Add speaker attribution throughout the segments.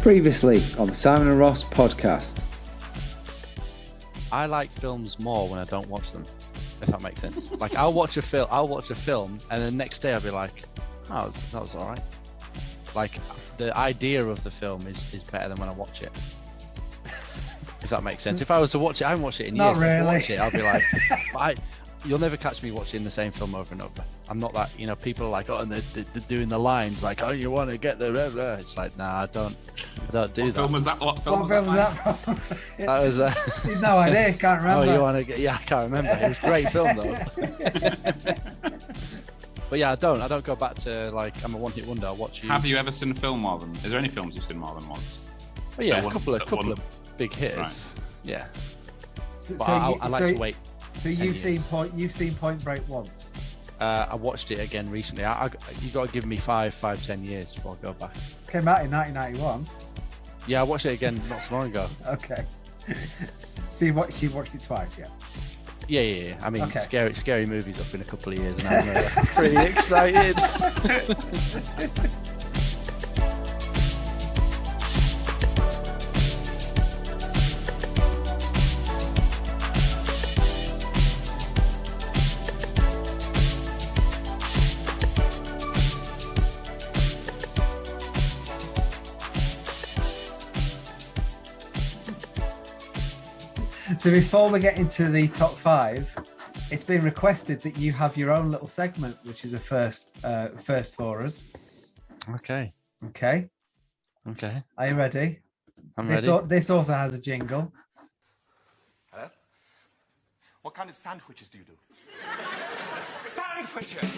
Speaker 1: Previously on the Simon and Ross podcast.
Speaker 2: I like films more when I don't watch them, if that makes sense. Like I'll watch a film, and the next day I'll be like, "Oh, that was all right." Like the idea of the film is better than when I watch it. If that makes sense. If I was to watch it, I haven't watched it in years.
Speaker 3: Not really.
Speaker 2: Watch it, I'll be like, you'll never catch me watching the same film over and over. I'm not that, people are like, oh, and they're doing the lines like, oh, you want to get the it's like, nah, I don't do that.
Speaker 4: Film was that? What film was
Speaker 3: that?
Speaker 2: That was
Speaker 3: no idea, can't remember.
Speaker 2: Oh, you want to get? Yeah, I can't remember. It was a great film though. But yeah, I don't go back to like I'm a one-hit wonder. I'll watch you.
Speaker 4: Have you ever seen a film more than? Is there any films you've seen more than once?
Speaker 2: Oh yeah, a couple of big hitters. Right. Yeah. But I like to wait.
Speaker 3: So you've seen Point Break once.
Speaker 2: I watched it again recently. You got to give me 10 years before I go back.
Speaker 3: Came out in 1991.
Speaker 2: Yeah, I watched it again not so long ago.
Speaker 3: Okay. So you watched it twice, yeah?
Speaker 2: Yeah. I mean, okay. Scary movies up in a couple of years, and I'm pretty excited.
Speaker 3: So before we get into the top five, it's been requested that you have your own little segment, which is a first for us.
Speaker 2: Okay.
Speaker 3: Are you ready?
Speaker 2: I'm ready.
Speaker 3: This also has a jingle.
Speaker 5: Hello? What kind of sandwiches do you do? Sandwiches!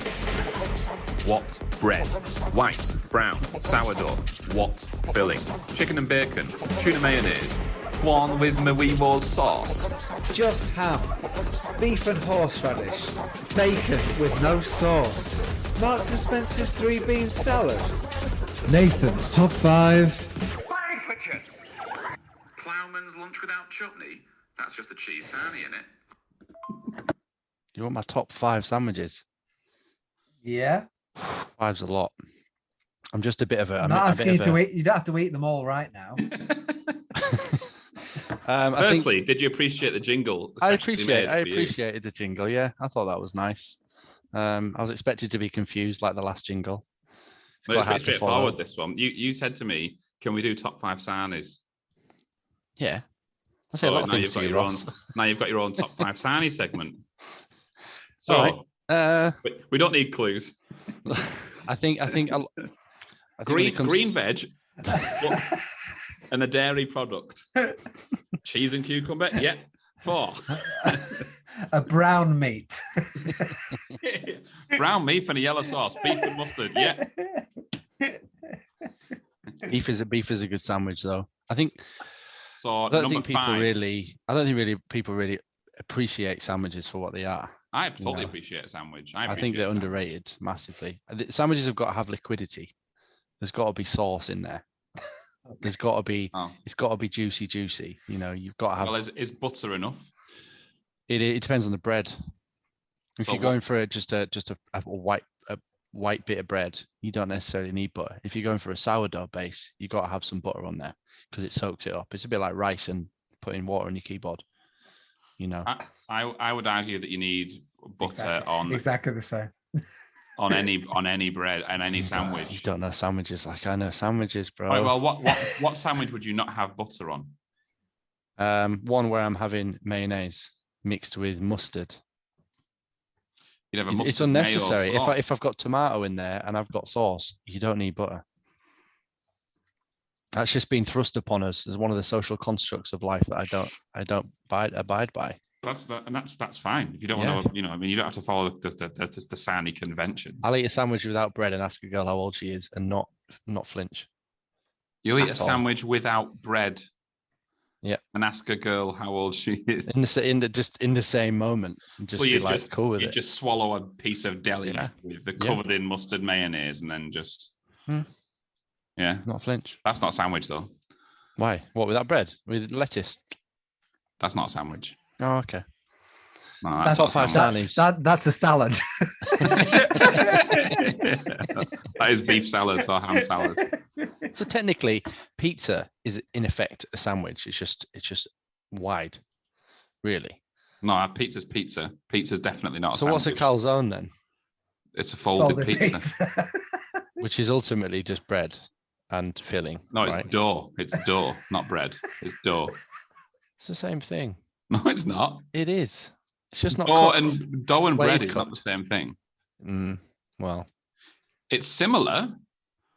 Speaker 6: What bread? White, brown, sourdough. What filling? Chicken and bacon, tuna mayonnaise. One with my Weemore's sauce.
Speaker 1: Just ham, beef and horseradish, bacon with no sauce, Marks and Spencer's 3-bean salad.
Speaker 7: Nathan's top five.
Speaker 5: Sandwiches!
Speaker 6: Plowman's lunch without chutney? That's just a cheese sarnie, innit?
Speaker 2: You want my top 5 sandwiches?
Speaker 3: Yeah.
Speaker 2: 5's a lot. I'm just a bit of a...
Speaker 3: I'm not asking you to eat. You don't have to eat them all right now.
Speaker 4: Firstly, did you appreciate the jingle?
Speaker 2: I appreciated the jingle. Yeah, I thought that was nice. I was expected to be confused like the last jingle.
Speaker 4: It's pretty straightforward. This one, you said to me, "Can we do top 5 sarnies?"
Speaker 2: Yeah, I say a lot of things to you, Ross.
Speaker 4: Now you've got your own top 5 sarnie segment. So
Speaker 2: right.
Speaker 4: We don't need clues.
Speaker 2: I think
Speaker 4: green veg. And a dairy product. Cheese and cucumber? Yeah. 4.
Speaker 3: A brown meat.
Speaker 4: Brown meat and a yellow sauce. Beef and mustard. Yeah.
Speaker 2: Beef is a good sandwich though. I don't think people really appreciate sandwiches for what they are.
Speaker 4: I totally appreciate a sandwich.
Speaker 2: I think they're underrated massively. Sandwiches have got to have liquidity. There's got to be sauce in there. There's got to be. It's got to be juicy. You've got to have.
Speaker 4: Well, is butter enough?
Speaker 2: It depends on the bread. If you're going for just a white bit of bread, you don't necessarily need butter. If you're going for a sourdough base, you got to have some butter on there because it soaks it up. It's a bit like rice and putting water on your keyboard.
Speaker 4: I would argue that you need butter on
Speaker 3: exactly the same.
Speaker 4: on any bread and any sandwich.
Speaker 2: You don't know sandwiches like I know sandwiches, bro.
Speaker 4: Right, well, what sandwich would you not have butter on?
Speaker 2: One where I'm having mayonnaise mixed with mustard.
Speaker 4: You'd have a mustard.
Speaker 2: It's unnecessary. If I've got tomato in there and I've got sauce, you don't need butter. That's just been thrust upon us as one of the social constructs of life that I don't abide by.
Speaker 4: That's fine. If you don't want to, you don't have to follow the sandy conventions.
Speaker 2: I'll eat a sandwich without bread and ask a girl how old she is and not flinch.
Speaker 4: You'll eat a sandwich without bread.
Speaker 2: Yeah.
Speaker 4: And ask a girl how old she is.
Speaker 2: In the same moment. Just be like, cool with it.
Speaker 4: You just swallow a piece of deli with the covered in mustard mayonnaise and then just
Speaker 2: not flinch.
Speaker 4: That's not a sandwich though.
Speaker 2: Why? What, without bread? With lettuce?
Speaker 4: That's not a sandwich.
Speaker 2: Oh, okay.
Speaker 4: No, that's
Speaker 2: top 5 salads.
Speaker 3: That's a salad.
Speaker 4: That is beef salad or ham salad.
Speaker 2: So technically, pizza is in effect a sandwich. It's just wide, really.
Speaker 6: No, pizza's pizza. Pizza's definitely not a
Speaker 2: So
Speaker 6: sandwich.
Speaker 2: what's a calzone then?
Speaker 6: It's a folded pizza.
Speaker 3: pizza.
Speaker 2: Which is ultimately just bread and filling.
Speaker 6: No, it's
Speaker 2: right?
Speaker 6: dough. It's dough, not bread. It's dough.
Speaker 2: It's the same thing.
Speaker 6: No, it's not.
Speaker 2: It is. It's just not.
Speaker 6: Dough
Speaker 2: cooked.
Speaker 6: and dough and
Speaker 2: Well,
Speaker 6: bread
Speaker 2: it's
Speaker 6: is not the
Speaker 2: cooked.
Speaker 6: same thing.
Speaker 2: Well,
Speaker 6: It's similar,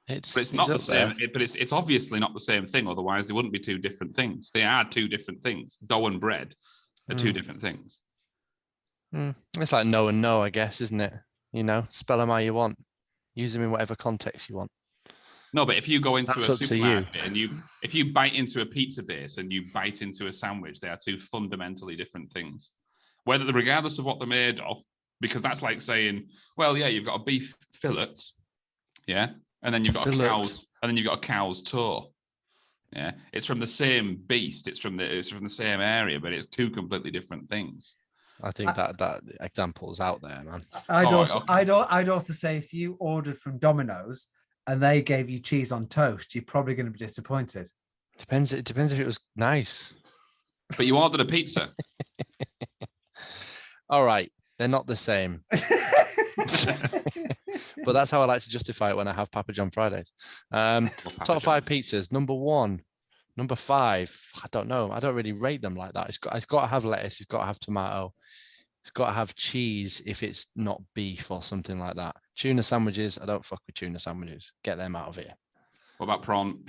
Speaker 2: it's
Speaker 6: but it's not the
Speaker 2: up
Speaker 6: same.
Speaker 2: there.
Speaker 6: But it's obviously not the same thing. Otherwise, they wouldn't be two different things. They are two different things. Dough and bread are two different things.
Speaker 2: It's like no and no, I guess, isn't it? You know, spell them how you want. Use them in whatever context you want.
Speaker 6: No, but if you go into
Speaker 2: That's
Speaker 6: a
Speaker 2: up to
Speaker 6: supermarket and if you bite into a pizza base and you bite into a sandwich, they are two fundamentally different things. Regardless of what they're made of, because that's like saying, well, yeah, you've got a beef fillet, yeah, and then you've got a cow's toe. Yeah, it's from the same beast. It's from the same area, but it's two completely different things.
Speaker 2: I think that example is out there, man.
Speaker 3: I'd also say if you ordered from Domino's and they gave you cheese on toast, you're probably going to be disappointed.
Speaker 2: It depends if it was nice.
Speaker 6: But you ordered a pizza.
Speaker 2: All right, they're not the same. But that's how I like to justify it when I have Papa John Fridays. Top 5 pizzas. Number 1, number 5. I don't know. I don't really rate them like that. It's got to have lettuce. It's got to have tomato. It's got to have cheese if it's not beef or something like that. Tuna sandwiches. I don't fuck with tuna sandwiches. Get them out of here.
Speaker 6: What about prawn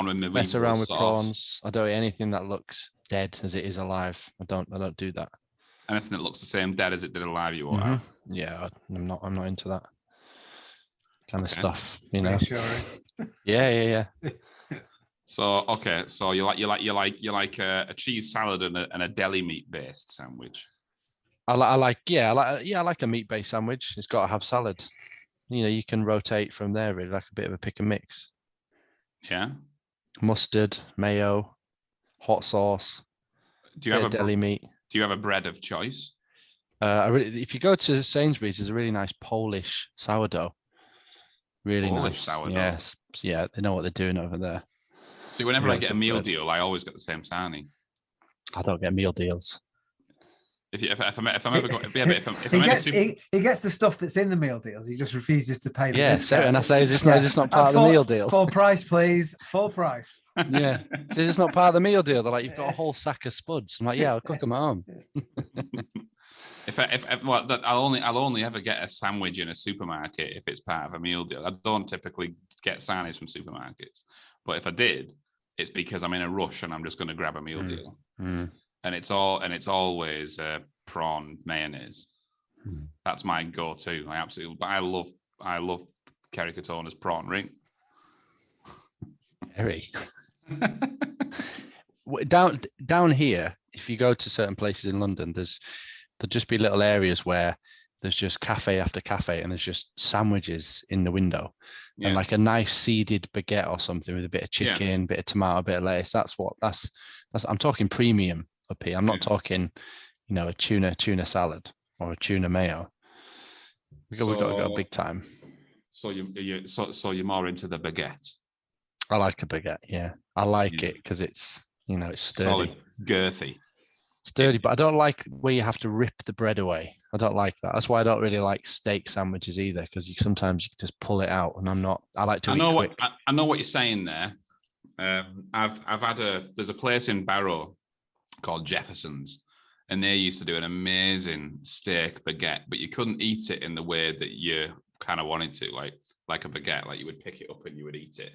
Speaker 6: with me?
Speaker 2: Mess around with prawns. I don't eat anything that looks dead as it is alive. I don't do that.
Speaker 6: Anything that looks the same dead as it did alive, you won't have.
Speaker 2: Yeah, I'm not into that kind of stuff. You know.
Speaker 3: Reassuring.
Speaker 2: Yeah.
Speaker 6: So you like a cheese salad and a deli meat based sandwich.
Speaker 2: I like a meat based sandwich. It's got to have salad. You know, you can rotate from there really, like a bit of a pick and mix.
Speaker 6: Yeah.
Speaker 2: Mustard, mayo, hot sauce.
Speaker 6: Do you have a
Speaker 2: deli meat?
Speaker 6: Do you have a bread of choice?
Speaker 2: If you go to Sainsbury's, there's a really nice Polish sourdough. Really
Speaker 6: Polish
Speaker 2: nice.
Speaker 6: sourdough.
Speaker 2: Yes. Yeah, they know what they're doing over there.
Speaker 6: See, whenever I get a meal
Speaker 2: bread.
Speaker 6: deal, I always get the same sarnie.
Speaker 2: I don't get meal deals.
Speaker 3: He gets the stuff that's in the meal deals. He just refuses to pay the discount.
Speaker 2: So, and I say, is this not part of the meal deal?
Speaker 3: Full price, please. Full price.
Speaker 2: Yeah. So is this not part of the meal deal? They're like, you've got a whole sack of spuds. I'm like, yeah, I'll cook them at home.
Speaker 6: I'll only ever get a sandwich in a supermarket if it's part of a meal deal. I don't typically get sarnies from supermarkets, but if I did, it's because I'm in a rush and I'm just going to grab a meal deal. And it's always prawn mayonnaise. That's my go-to. I love Kerry Katona's prawn ring.
Speaker 2: Kerry. Down here, if you go to certain places in London, there'll just be little areas where there's just cafe after cafe and there's just sandwiches in the window. And like a nice seeded baguette or something with a bit of chicken, bit of tomato, bit of lettuce. That's I'm talking premium up here. I'm not talking, a tuna salad or a tuna mayo. We've got to go big time.
Speaker 6: So you're more into the baguette.
Speaker 2: I like a baguette. Yeah, I like it because it's it's sturdy,
Speaker 6: solid, girthy,
Speaker 2: sturdy. But I don't like where you have to rip the bread away. I don't like that. That's why I don't really like steak sandwiches either, because sometimes you can just pull it out, and I'm not. I like to eat quick.
Speaker 6: I know what you're saying there. There's a place in Barrow called Jefferson's, and they used to do an amazing steak baguette, but you couldn't eat it in the way that you kind of wanted to, like a baguette, like you would pick it up and you would eat it.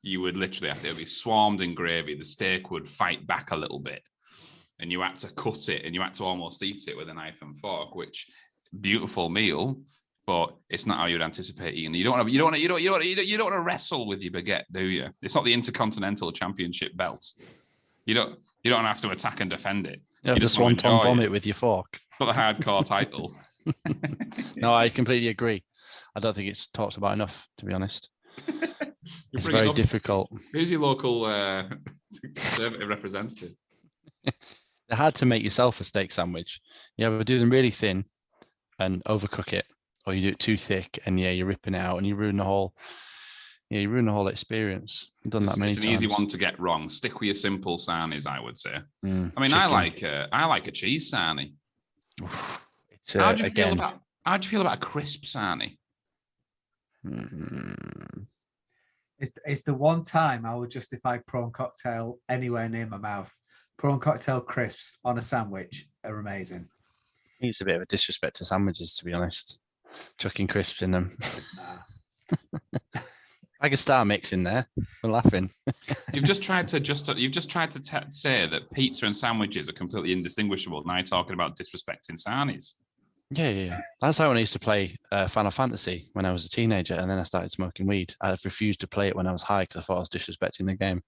Speaker 6: You would literally have to be swarmed in gravy. The steak would fight back a little bit, and you had to cut it, and you had to almost eat it with a knife and fork. Which beautiful meal, but it's not how you'd anticipate eating. You don't want to wrestle with your baguette, do you? It's not the Intercontinental Championship belt. You don't have to attack and defend it.
Speaker 2: You just swanton vomit with your fork.
Speaker 6: It's not a hardcore title.
Speaker 2: No, I completely agree. I don't think it's talked about enough, to be honest. It's very difficult.
Speaker 6: Who's your local conservative representative?
Speaker 2: They're hard to make yourself a steak sandwich. You either do them really thin and overcook it, or you do it too thick and you're ripping it out and you ruin the whole you ruin the whole experience. I've done that many
Speaker 6: It's
Speaker 2: times.
Speaker 6: an easy one to get wrong. Stick with your simple sarnies, I would say. I mean,
Speaker 2: Chicken.
Speaker 6: I like a cheese sarnie.
Speaker 2: It's
Speaker 6: How do you
Speaker 2: again.
Speaker 6: feel about a crisp sarnie?
Speaker 3: It's the one time I would justify prawn cocktail anywhere near my mouth. Prawn cocktail crisps on a sandwich are amazing.
Speaker 2: I think it's a bit of a disrespect to sandwiches, to be honest. Chucking crisps in them. I could start mixing there. We're laughing.
Speaker 6: You've just tried to say that pizza and sandwiches are completely indistinguishable. Now you're talking about disrespecting sarnies.
Speaker 2: Yeah. That's how I used to play Final Fantasy when I was a teenager, and then I started smoking weed. I refused to play it when I was high because I thought I was disrespecting the game.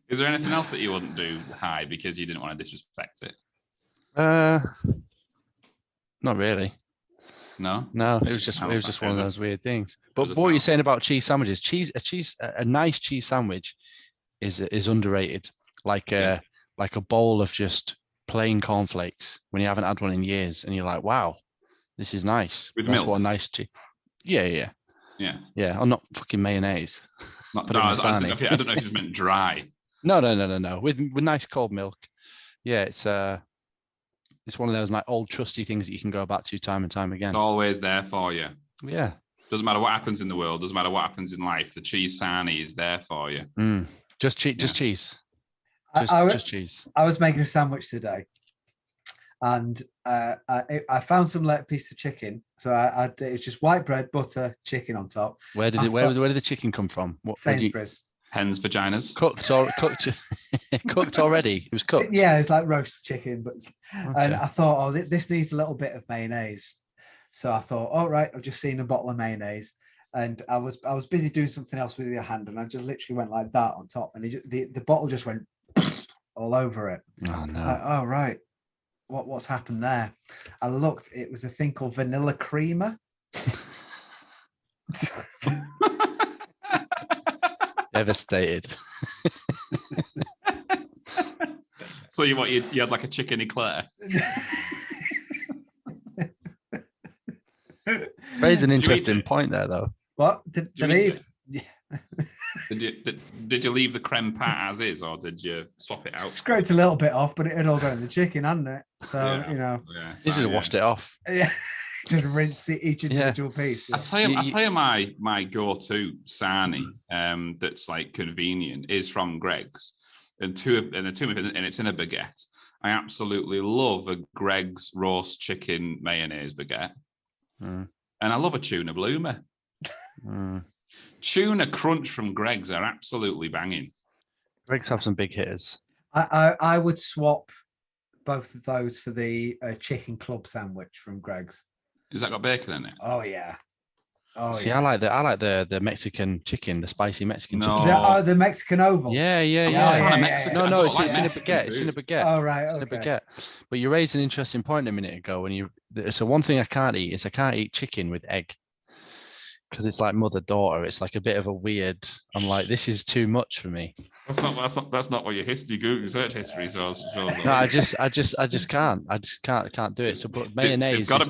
Speaker 6: Is there anything else that you wouldn't do high because you didn't want to disrespect it?
Speaker 2: Not really.
Speaker 6: No,
Speaker 2: it was just one of those weird things. But what you're saying about cheese sandwiches, a nice cheese sandwich is underrated. Like a bowl of just plain cornflakes when you haven't had one in years, and you're like, wow, this is nice.
Speaker 6: With
Speaker 2: That's
Speaker 6: milk?
Speaker 2: what a nice cheese. Yeah. I'm not fucking mayonnaise.
Speaker 6: I don't know if you just meant dry.
Speaker 2: No. With nice cold milk. Yeah, it's one of those like old trusty things that you can go back to time and time again.
Speaker 6: It's always there for you.
Speaker 2: Yeah.
Speaker 6: Doesn't matter what happens in the world. Doesn't matter what happens in life. The cheese sarnie is there for you.
Speaker 2: Just cheese. Just cheese.
Speaker 3: I was making a sandwich today, and I found some late piece of chicken. So it's just white bread, butter, chicken on top.
Speaker 2: Where did the chicken come from?
Speaker 3: Sainsbury's.
Speaker 6: Hens' vaginas.
Speaker 2: Cooked already. It was cooked.
Speaker 3: Yeah, it's like roast chicken, but and I thought, this needs a little bit of mayonnaise. So I thought, all right, I've just seen a bottle of mayonnaise, and I was busy doing something else with your hand, and I just literally went like that on top, and the bottle just went all over it.
Speaker 2: Oh no!
Speaker 3: Like, oh right, what's happened there? I looked; it was a thing called vanilla creamer.
Speaker 2: Devastated.
Speaker 6: So you had like a chicken eclair?
Speaker 2: Raise an interesting point there, though.
Speaker 3: What
Speaker 6: Did you leave the creme pat as is, or did you swap it out?
Speaker 3: Scraped a little bit off, but it had all gone in the chicken, hadn't it? So
Speaker 2: You just washed it off.
Speaker 3: Yeah. Just rinse each individual piece. Yeah.
Speaker 6: I tell you my go-to sarnie that's like convenient is from Greg's, and it's in a baguette. I absolutely love a Greg's roast chicken mayonnaise baguette, and I love a tuna bloomer. Tuna crunch from Greg's are absolutely banging.
Speaker 2: Greg's have some big hitters.
Speaker 3: I would swap both of those for the chicken club sandwich from Greg's.
Speaker 6: Has that got bacon in it?
Speaker 3: Oh yeah. Oh
Speaker 2: See,
Speaker 3: yeah.
Speaker 2: I like the Mexican chicken, the spicy Mexican chicken.
Speaker 3: The Mexican oval.
Speaker 2: Yeah. No, it's in a baguette. It's in a baguette.
Speaker 3: Oh right,
Speaker 2: it's in a baguette. But you raised an interesting point a minute ago so one thing I can't eat is I can't eat chicken with egg. Because it's like mother-daughter. It's like a bit of a weird. I'm like, this is too much for me.
Speaker 6: That's not what your Google search history shows.
Speaker 2: No, I just can't. I can't do it. So, but mayonnaise.
Speaker 6: They've got to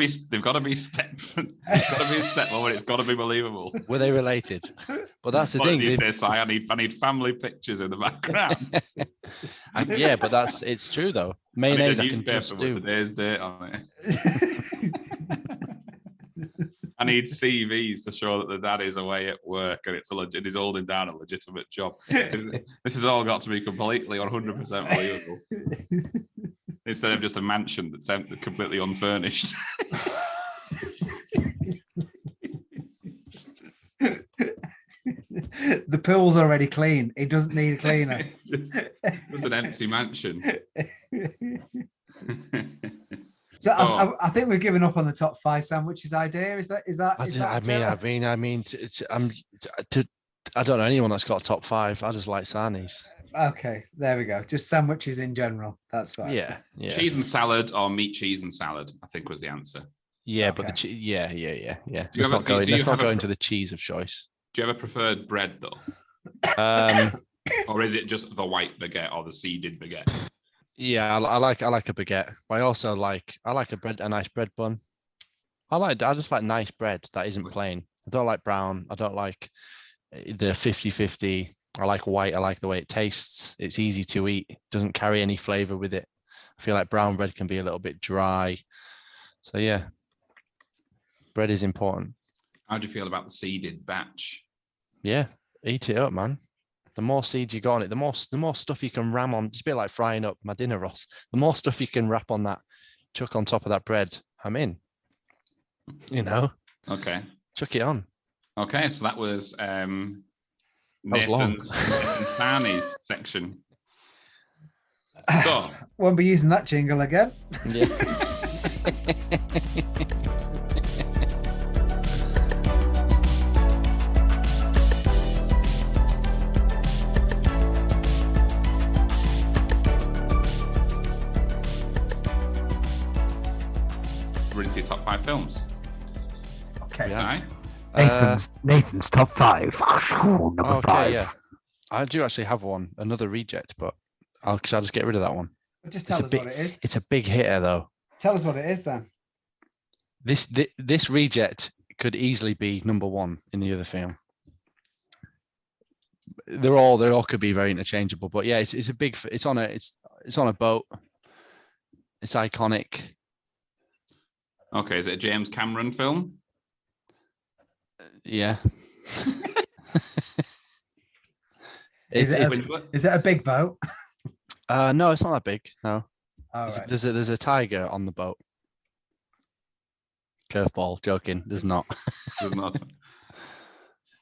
Speaker 6: be step. It's got to be a step moment. It's got to be believable.
Speaker 2: Were they related? But that's the thing.
Speaker 6: I need family pictures in the background.
Speaker 2: Yeah, but it's true though. Mayonnaise I can just do.
Speaker 6: With the day's date on it. I need CVs to show that the dad is away at work and it is holding down a legitimate job. This has all got to be completely 100% believable. Instead of just a mansion that's completely unfurnished.
Speaker 3: The pool's already clean. It doesn't need a cleaner.
Speaker 6: It's an empty mansion.
Speaker 3: So I think we've given up on the top 5 sandwiches idea. Is that?
Speaker 2: I don't know anyone that's got a top 5. I just like sarnies.
Speaker 3: Okay, there we go. Just sandwiches in general. That's fine.
Speaker 2: Yeah.
Speaker 6: Cheese and salad or meat, cheese and salad, I think was the answer.
Speaker 2: Yeah, okay. But yeah. Let's not go into the cheese of choice.
Speaker 6: Do you have a preferred bread though? Or is it just the white baguette or the seeded baguette?
Speaker 2: Yeah, I like a baguette. But I also like a nice bread bun. I just like nice bread that isn't plain. I don't like brown. I don't like the 50-50. I like white. I like the way it tastes. It's easy to eat. It doesn't carry any flavor with it. I feel like brown bread can be a little bit dry. So yeah, bread is important.
Speaker 6: How do you feel about the seeded batch?
Speaker 2: Yeah, eat it up, man. The more seeds you got on it, the more stuff you can ram on. It's a bit like frying up my dinner, Ross. The more stuff you can wrap on that, chuck on top of that bread, I'm in. You know?
Speaker 6: Okay.
Speaker 2: Chuck it on.
Speaker 6: Okay, so that was
Speaker 2: was long.
Speaker 6: Nathan's Sarni's section. So,
Speaker 3: Won't be using that jingle again.
Speaker 2: Yeah.
Speaker 6: we're into your top 5 films.
Speaker 3: Okay.
Speaker 2: Yeah.
Speaker 6: Right?
Speaker 3: Nathan's top 5. Number
Speaker 2: Okay,
Speaker 3: 5.
Speaker 2: yeah. I do actually have one, another reject, but I'll just get rid of that one.
Speaker 3: Just
Speaker 2: It's
Speaker 3: tell
Speaker 2: a
Speaker 3: us
Speaker 2: big-
Speaker 3: what it is.
Speaker 2: It's a big hitter, though.
Speaker 3: Tell us what it is then.
Speaker 2: This reject could easily be number 1 in the other film. They all could be very interchangeable, but yeah, it's a big. It's on a boat. It's iconic.
Speaker 6: Okay, is it a James Cameron film?
Speaker 2: Yeah.
Speaker 3: Is it
Speaker 6: Winslet?
Speaker 3: Is it a big boat?
Speaker 2: No, it's not that big. No,
Speaker 3: All right.
Speaker 2: there's a tiger on the boat. Curveball, joking. There's not.
Speaker 6: There's not.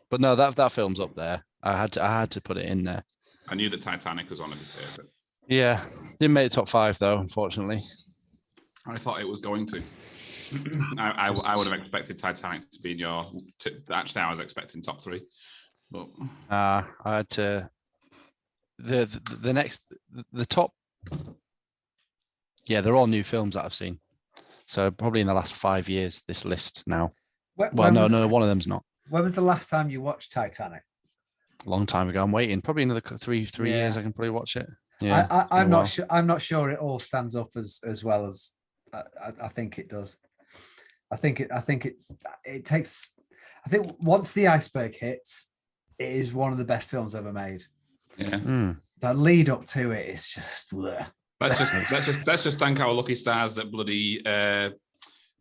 Speaker 2: But no, that film's up there. I had to put it in there.
Speaker 6: I knew that Titanic was one of his favorites.
Speaker 2: Yeah, didn't make the top 5 though, unfortunately.
Speaker 6: I thought it was going to. I would have expected Titanic to be in your. Actually, I was expecting top 3, but
Speaker 2: I had to. The top. Yeah, they're all new films that I've seen. So probably in the last 5 years, this list now. One of them's not.
Speaker 3: When was the last time you watched Titanic?
Speaker 2: A long time ago. I'm waiting. Probably another three
Speaker 3: Yeah.
Speaker 2: years. I can probably watch it. Yeah,
Speaker 3: I'm
Speaker 2: in a
Speaker 3: not
Speaker 2: while.
Speaker 3: sure. I'm not sure it all stands up as well as I think it does. I think it takes. I think once the iceberg hits, it is one of the best films ever made.
Speaker 6: yeah.
Speaker 3: The lead up to it is just. Bleh.
Speaker 6: Let's just thank our lucky stars that bloody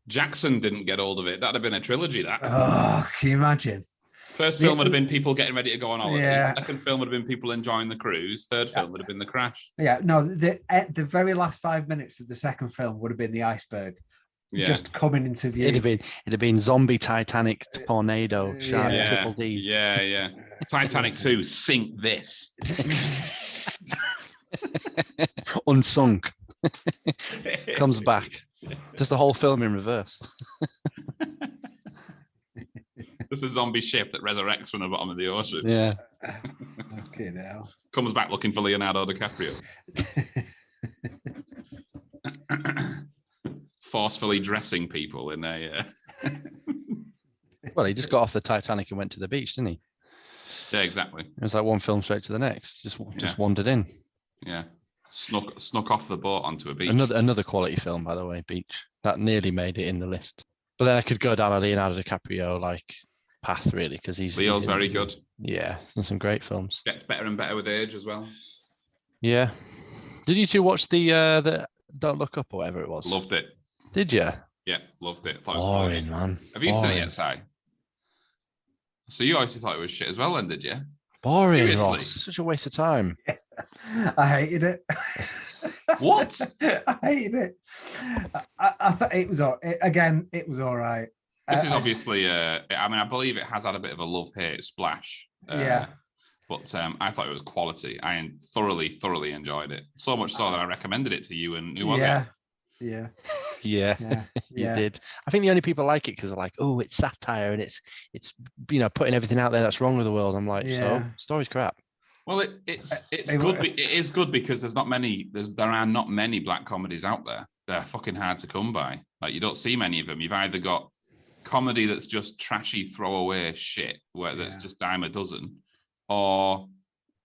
Speaker 6: Jackson didn't get hold of it. That'd have been a trilogy. That
Speaker 3: Oh, can you imagine?
Speaker 6: first film would have been people getting ready to go on holiday.
Speaker 3: Yeah.
Speaker 6: Second film would have been people enjoying the cruise. Third film would have been the crash.
Speaker 3: Yeah, no. The very last 5 minutes of the second film would have been the iceberg
Speaker 6: Yeah.
Speaker 3: just coming into view.
Speaker 2: It'd have been zombie Titanic tornado shark
Speaker 6: yeah.
Speaker 2: triple D's.
Speaker 6: Yeah. Titanic 2, sink this.
Speaker 2: Unsunk. Comes back. Just the whole film in reverse.
Speaker 6: Just a zombie ship that resurrects from the bottom of the ocean.
Speaker 2: Yeah.
Speaker 3: Okay, now.
Speaker 6: Comes back looking for Leonardo DiCaprio. Forcefully dressing people in a.
Speaker 2: Well, he just got off the Titanic and went to the beach, didn't he?
Speaker 6: Yeah, exactly.
Speaker 2: It was like one film straight to the next. Just
Speaker 6: Yeah.
Speaker 2: wandered in.
Speaker 6: Yeah. Snuck off the boat onto a beach.
Speaker 2: Another quality film, by the way, Beach. That nearly made it in the list. But then I could go down a Leonardo DiCaprio path really, because
Speaker 6: Leo's very good.
Speaker 2: Yeah, and some great films.
Speaker 6: Gets better and better with age as well.
Speaker 2: Yeah. Did you two watch the Don't Look Up or whatever it was?
Speaker 6: Loved it.
Speaker 2: Did you?
Speaker 6: Yeah, loved it. Thought it was
Speaker 2: Boring,
Speaker 6: quality.
Speaker 2: man.
Speaker 6: Have you seen it
Speaker 2: Boring.
Speaker 6: yet, Si? So you obviously thought it was shit as well, then, did you?
Speaker 2: Boring,
Speaker 6: Seriously?
Speaker 2: Ross. Such a waste of time.
Speaker 3: I hated it.
Speaker 6: What?
Speaker 3: I hated it. I thought it was it was all right.
Speaker 6: This is obviously, I believe it has had a bit of a love-hate splash.
Speaker 3: Yeah.
Speaker 6: But I thought it was quality. I thoroughly enjoyed it. So much so that I recommended it to you. And who was it?
Speaker 3: Yeah.
Speaker 2: Yeah.
Speaker 3: Yeah.
Speaker 2: You
Speaker 3: Yeah.
Speaker 2: did. I think the only people like it because they're like, oh, it's satire and it's putting everything out there that's wrong with the world. I'm like, so
Speaker 3: Yeah.
Speaker 2: story's crap.
Speaker 6: Well, it's
Speaker 3: They
Speaker 6: good.
Speaker 3: were-
Speaker 6: It is good because there are not many black comedies out there. They're fucking hard to come by. Like you don't see many of them. You've either got comedy that's just trashy throwaway shit, that's
Speaker 3: Yeah.
Speaker 6: just dime a dozen, or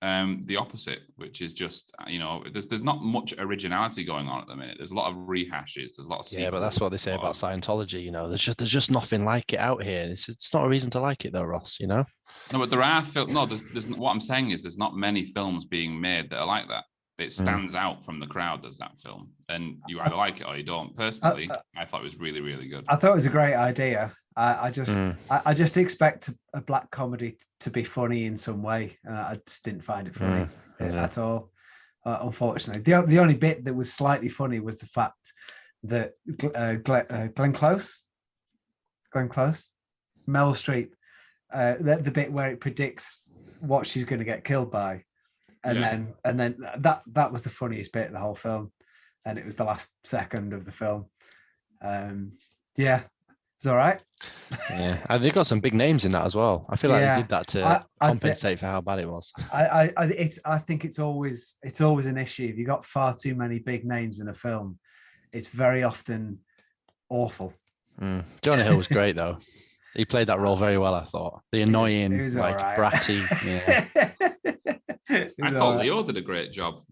Speaker 6: the opposite, which is just there's not much originality going on at the minute. There's a lot of rehashes. There's a lot of
Speaker 2: Yeah, but that's what they say about
Speaker 6: sequels,
Speaker 2: Scientology. There's just nothing like it out here. It's not a reason to like it though, Ross.
Speaker 6: No, but there are films. No, there's what I'm saying is there's not many films being made that are like that. It stands out from the crowd as that film, and you either like it or you don't. Personally, I thought it was really, really good.
Speaker 3: I thought it was a great idea. I just expect a black comedy to be funny in some way. I just didn't find it funny at all. Unfortunately, the only bit that was slightly funny was the fact that Glenn Close, Meryl Streep, the bit where it predicts what she's going to get killed by, and then that was the funniest bit of the whole film, and it was the last second of the film. It's all right.
Speaker 2: Yeah, and they got some big names in that as well. I feel like they did that to compensate for how bad it was.
Speaker 3: I think it's always an issue. If you got far too many big names in a film, it's very often awful.
Speaker 2: Jonah Hill was great though. He played that role very well, I thought. The annoying, bratty. Yeah.
Speaker 6: I thought Leo did a great job.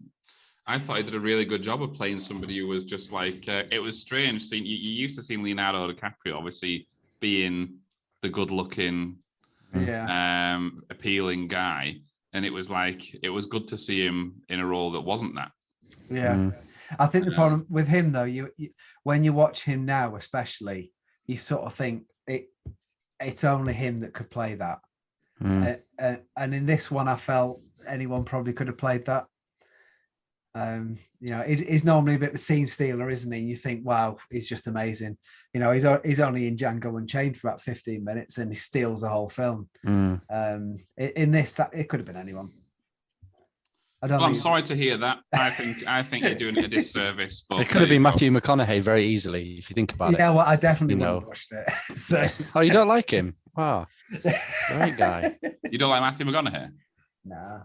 Speaker 6: I thought he did a really good job of playing somebody who was just like, it was strange seeing, you used to see Leonardo DiCaprio obviously being the good-looking, appealing guy. And it was good to see him in a role that wasn't that.
Speaker 3: Yeah. I think the problem with him, though, you when you watch him now, especially, you sort of think it's only him that could play that. And in this one, I felt anyone probably could have played that. He's normally a bit of a scene stealer, isn't he? You think, wow, he's just amazing. He's only in Django Unchained for about 15 minutes and he steals the whole film. In this, that it could have been anyone.
Speaker 6: I'm sorry to hear that. I think you're doing it a disservice. But
Speaker 2: it could have been Matthew McConaughey very easily if you think about it.
Speaker 3: Yeah, well, I definitely wouldn't have watched it. So.
Speaker 2: Oh, you don't like him? Wow, great guy.
Speaker 6: You don't like Matthew McConaughey?
Speaker 3: Nah.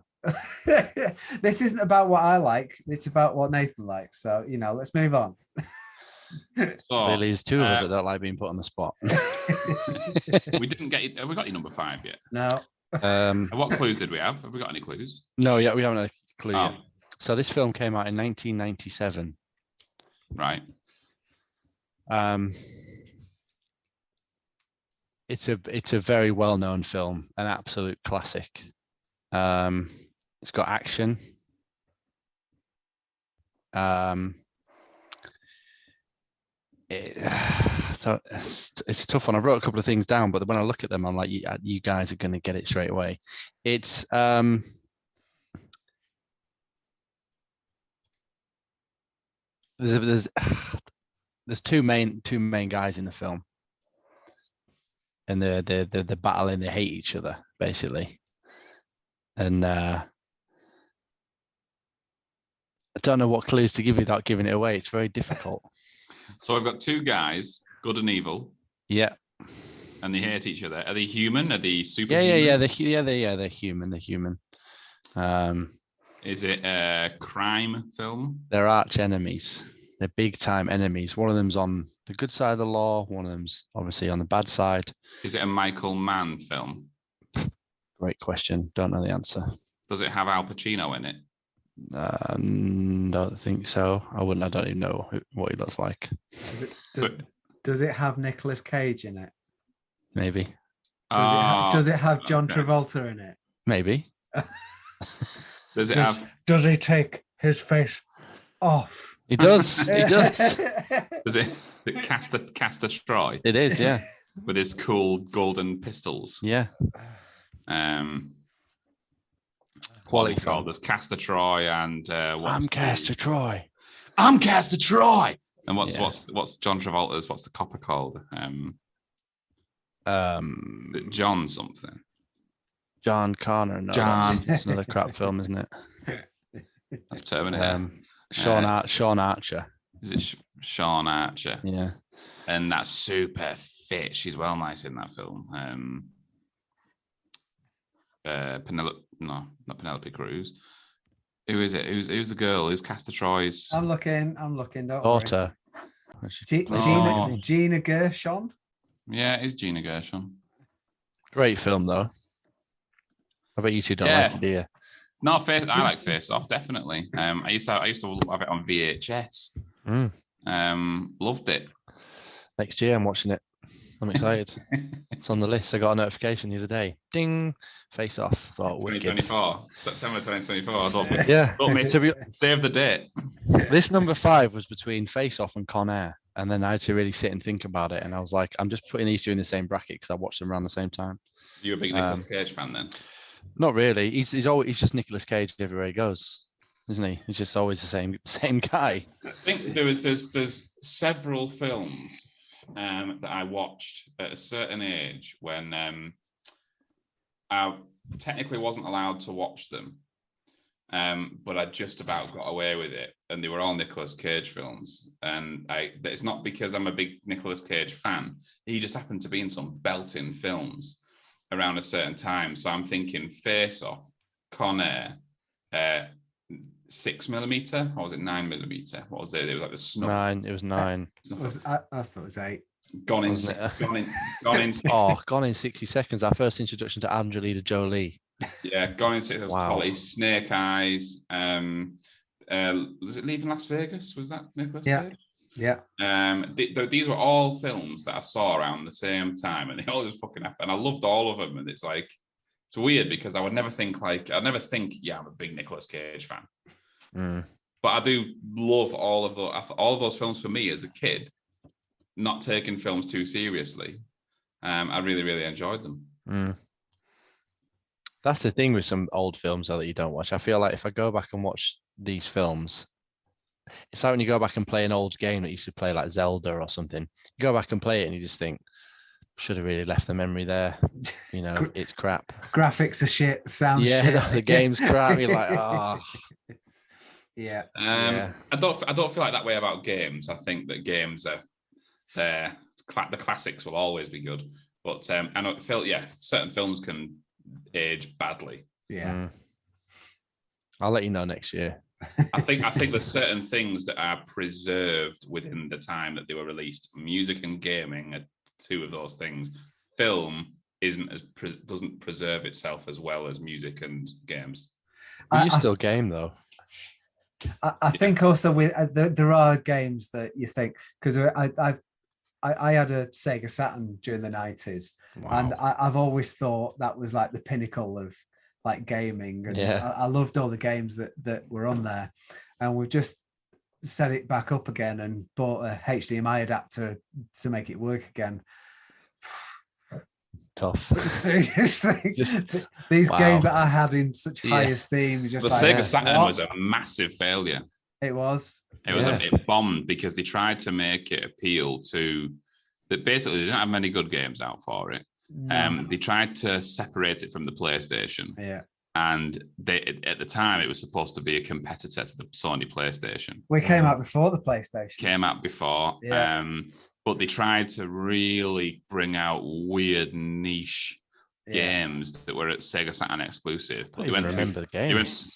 Speaker 3: This isn't about what I like. It's about what Nathan likes. So let's move on.
Speaker 2: Clearly, there's two of us that don't like being put on the spot.
Speaker 6: We didn't get it. Have we got your number 5 yet?
Speaker 3: No.
Speaker 6: What clues did we have? Have we got any clues?
Speaker 2: No, yeah, we haven't had a clue yet. So this film came out in 1997.
Speaker 6: Right.
Speaker 2: It's a very well-known film, an absolute classic. It's got action. So it's a tough one. I wrote a couple of things down, but when I look at them, I'm like, you guys are going to get it straight away. It's there's two main guys in the film, and they're battling. They hate each other basically, and I don't know what clues to give you without giving it away. It's very difficult.
Speaker 6: So I've got two guys, good and evil.
Speaker 2: Yeah.
Speaker 6: And they hate each other. Are they human? Are they super?
Speaker 2: Yeah. They're human. They're human.
Speaker 6: Is it a crime film?
Speaker 2: They're arch enemies. They're big time enemies. One of them's on the good side of the law. One of them's obviously on the bad side.
Speaker 6: Is it a Michael Mann film?
Speaker 2: Great question. Don't know the answer.
Speaker 6: Does it have Al Pacino in it?
Speaker 2: Don't think so. I don't even know what he looks like.
Speaker 3: Does it have Nicolas Cage in it?
Speaker 2: Maybe.
Speaker 3: Does it have John Travolta in it?
Speaker 2: Maybe.
Speaker 3: Does he take his face off?
Speaker 2: He does. He does.
Speaker 6: Does it Castor Troy?
Speaker 2: It is, yeah.
Speaker 6: With his cool golden pistols.
Speaker 2: Yeah.
Speaker 6: Quality called. There's Castor Troy and
Speaker 2: I'm Castor Troy.
Speaker 6: I'm Castor Troy. And what's John Travolta's? What's the copper called? John something.
Speaker 2: John Connor. No,
Speaker 6: John.
Speaker 2: It's another crap film, isn't it?
Speaker 6: That's Terminator.
Speaker 2: Sean Archer.
Speaker 6: Is it Sean Archer?
Speaker 2: Yeah.
Speaker 6: And that's super fit. She's well nice in that film. Not Penelope Cruz. Who is it? Who's the girl? Who's Castor Troy's?
Speaker 3: I'm looking. Don't
Speaker 2: Daughter.
Speaker 3: Gina Gershon.
Speaker 6: Yeah, it is Gina Gershon.
Speaker 2: Great film though. I bet you two don't like it, do you?
Speaker 6: No, I like Face Off definitely. I used to have it on VHS. Loved it.
Speaker 2: Next year, I'm watching it. I'm excited. It's on the list. I got a notification the other day. Ding! Face Off. Thought, wicked.
Speaker 6: 2024, September 2024.
Speaker 2: Yeah.
Speaker 6: Save the date.
Speaker 2: This number 5 was between Face Off and Con Air, and then I had to really sit and think about it. And I was like, I'm just putting these two in the same bracket because I watched them around the same time.
Speaker 6: You a big Nicolas Cage fan then?
Speaker 2: Not really. He's just Nicolas Cage everywhere he goes, isn't he? He's just always the same guy.
Speaker 6: I think there's several films that I watched at a certain age when I technically wasn't allowed to watch them, but I just about got away with it, and they were all Nicolas Cage films. And it's not because I'm a big Nicolas Cage fan. He just happened to be in some belting films around a certain time. So I'm thinking Face Off, Con Air, 6mm, or was it 9mm? What was it? It was like the snuff.
Speaker 2: 9. It was 9.
Speaker 3: I thought it was 8.
Speaker 6: Gone in 60.
Speaker 2: Gone in 60 seconds. Our first introduction to Angelina Jolie.
Speaker 6: Yeah, Gone in 60.
Speaker 2: Wow.
Speaker 6: Quality. Snake Eyes. Was it Leaving Las Vegas? Was that Nicolas Cage?
Speaker 3: Yeah.
Speaker 6: These were all films that I saw around the same time, and they all just fucking happened. And I loved all of them, and it's like, it's weird because I would never think yeah, I'm a big Nicolas Cage fan. But I do love all of those films. For me as a kid, not taking films too seriously, I really, really enjoyed them.
Speaker 2: That's the thing with some old films though, that you don't watch. I feel like if I go back and watch these films, it's like when you go back and play an old game that you used to play, like Zelda or something. You go back and play it and you just think, should have really left the memory there. You know, it's crap.
Speaker 3: Graphics are shit, sound shit.
Speaker 2: Yeah, the game's crap. You're like, oh.
Speaker 3: Yeah.
Speaker 6: I don't feel like that way about games. I think that games are the classics will always be good. But I don't feel, certain films can age badly.
Speaker 3: Yeah.
Speaker 2: I'll let you know next year.
Speaker 6: I think there's certain things that are preserved within the time that they were released. Music and gaming are two of those things. Film doesn't preserve itself as well as music and games.
Speaker 2: But you still game though.
Speaker 3: I think also with there are games that you think, because I had a Sega Saturn during the 90s, and I've always thought that was like the pinnacle of like gaming, and I loved all the games that were on there, and we've just set it back up again and bought a HDMI adapter to make it work again.
Speaker 2: Tough.
Speaker 3: Seriously, these games that I had in such high esteem, just
Speaker 6: the Sega Saturn was a massive failure.
Speaker 3: It was.
Speaker 6: It bombed because they tried to make it appeal to that. Basically, they didn't have many good games out for it. They tried to separate it from the PlayStation. Yeah. And at the time, it was supposed to be a competitor to the Sony PlayStation.
Speaker 3: We came out before the PlayStation.
Speaker 6: Came out before. Yeah. But they tried to really bring out weird niche games that were at Sega Saturn exclusive.
Speaker 2: But you remember the games.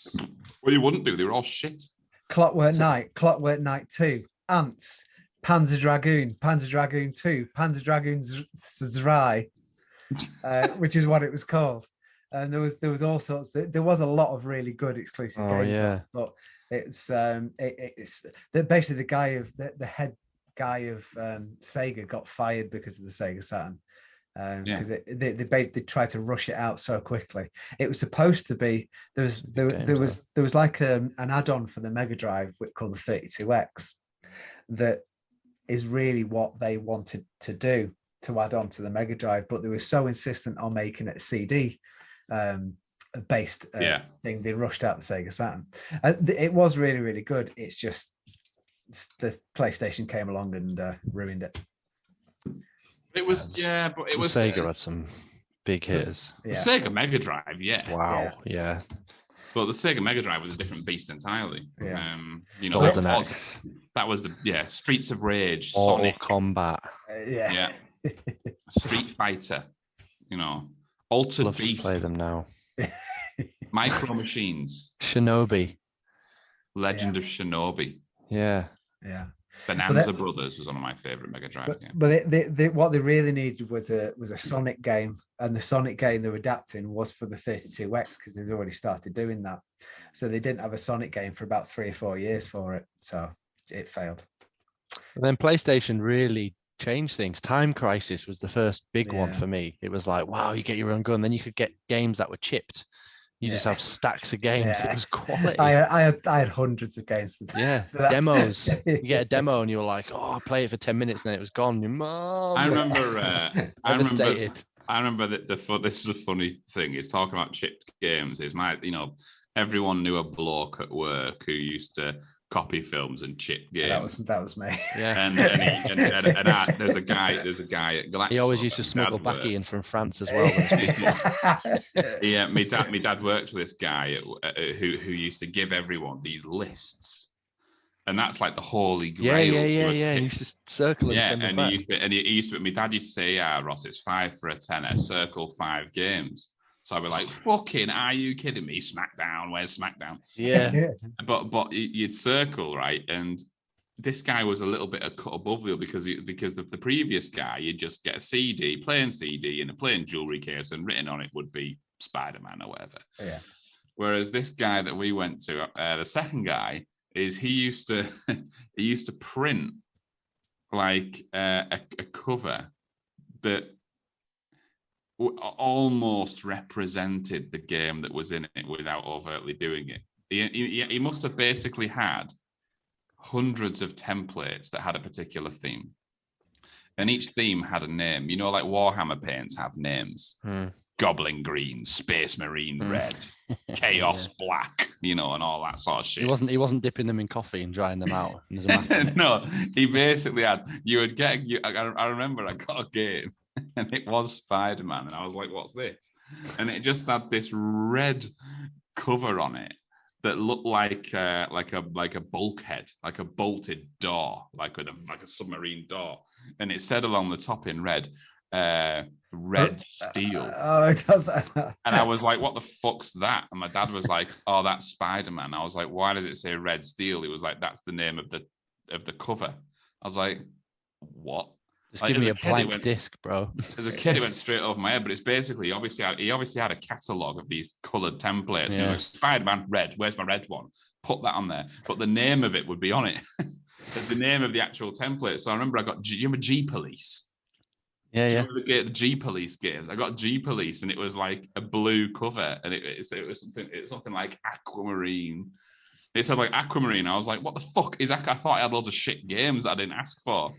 Speaker 6: Well, you wouldn't do. They were all shit.
Speaker 3: Clockwork Knight 2, Ants, Panzer Dragoon 2, Panzer Dragoon Zrai, which is what it was called. And there was all sorts. There was a lot of really good exclusive games. Yeah. But it's basically the head guy of Sega got fired because of the Sega Saturn. Because they tried to rush it out so quickly. It was supposed to be there was like an add-on for the Mega Drive called the 32X that is really what they wanted to do, to add on to the Mega Drive, but they were so insistent on making it a CD based thing, they rushed out the Sega Saturn. It was really, really good. It's just the PlayStation came along and ruined it.
Speaker 6: It was, but it was
Speaker 2: Sega had some big hitters.
Speaker 6: The Sega Mega Drive,
Speaker 2: Wow, yeah.
Speaker 6: But the Sega Mega Drive was a different beast entirely.
Speaker 3: Yeah.
Speaker 2: Golden Axe.
Speaker 6: That was Streets of Rage,
Speaker 2: Mortal
Speaker 6: Sonic
Speaker 2: Kombat.
Speaker 6: Street Fighter. Altered
Speaker 2: Love
Speaker 6: Beast.
Speaker 2: To play them now.
Speaker 6: Micro Machines.
Speaker 2: Shinobi.
Speaker 6: Legend of Shinobi.
Speaker 2: Yeah.
Speaker 6: Bonanza Brothers was one of my favorite Mega Drive games.
Speaker 3: But what they really needed was a Sonic game, and the Sonic game they were adapting was for the 32X because they'd already started doing that. So they didn't have a Sonic game for about 3 or 4 years for it, so it failed.
Speaker 2: And then PlayStation really changed things. Time Crisis was the first big one for me. It was like, wow, you get your own gun. Then you could get games that were chipped. You just have stacks of games. It was quality.
Speaker 3: I had hundreds of games.
Speaker 2: Demos. You get a demo and you were like, oh, I'll play it for 10 minutes and then it was gone. Your mom.
Speaker 6: I remember. I remember that this is a funny thing. Is talking about chipped games. Is everyone knew a bloke at work who used to copy films and chip games.
Speaker 3: That was me.
Speaker 6: Yeah, and there's a guy at Glaxo.
Speaker 2: He always used to smuggle baccy in from France as well.
Speaker 6: Yeah, my dad worked with this guy who used to give everyone these lists, and that's like the holy grail.
Speaker 2: Yeah. He used to circle and send them back.
Speaker 6: He used to. My dad used to say, "Yeah, Ross, it's 5 for a tenner. Circle 5 games." So I'd be like, "Fucking, are you kidding me? Smackdown, where's Smackdown?"
Speaker 2: Yeah.
Speaker 6: But you'd circle, right? And this guy was a little bit a cut above you because the previous guy, you'd just get a CD, plain CD in a plain jewelry case, and written on it would be Spider-Man or whatever.
Speaker 3: Yeah.
Speaker 6: Whereas this guy that we went to, the second guy, is he used to print like a cover that almost represented the game that was in it without overtly doing it. He must have basically had hundreds of templates that had a particular theme, and each theme had a name. Like Warhammer paints have names. Goblin green, Space Marine red, Chaos black, and all that sort of shit.
Speaker 2: He wasn't dipping them in coffee and drying them out.
Speaker 6: No, he basically had. You would get. I remember I got a game, and it was Spider-Man, and I was like, "What's this?" And it just had this red cover on it that looked like a bulkhead, like a bolted door, like a submarine door, and it said along the top in red. Red steel. And I was like, what the fuck's that? And my dad was like, oh, that's Spider-Man. I was like, why does it say red steel? He was like, that's the name of the cover. I was like, what?
Speaker 2: Just give me a blank disc, bro.
Speaker 6: As a kid, it went straight over my head, but it's basically, he obviously had a catalogue of these coloured templates. Yeah. He was like, Spider-Man, red, where's my red one? Put that on there. But the name of it would be on it. The name of the actual template. So I remember I got, do you remember G-Police?
Speaker 2: Yeah.
Speaker 6: The G Police games. I got G Police, and it was like a blue cover, and it was something like Aquamarine. It said like Aquamarine. I was like, what the fuck is that? I thought I had loads of shit games that I didn't ask for,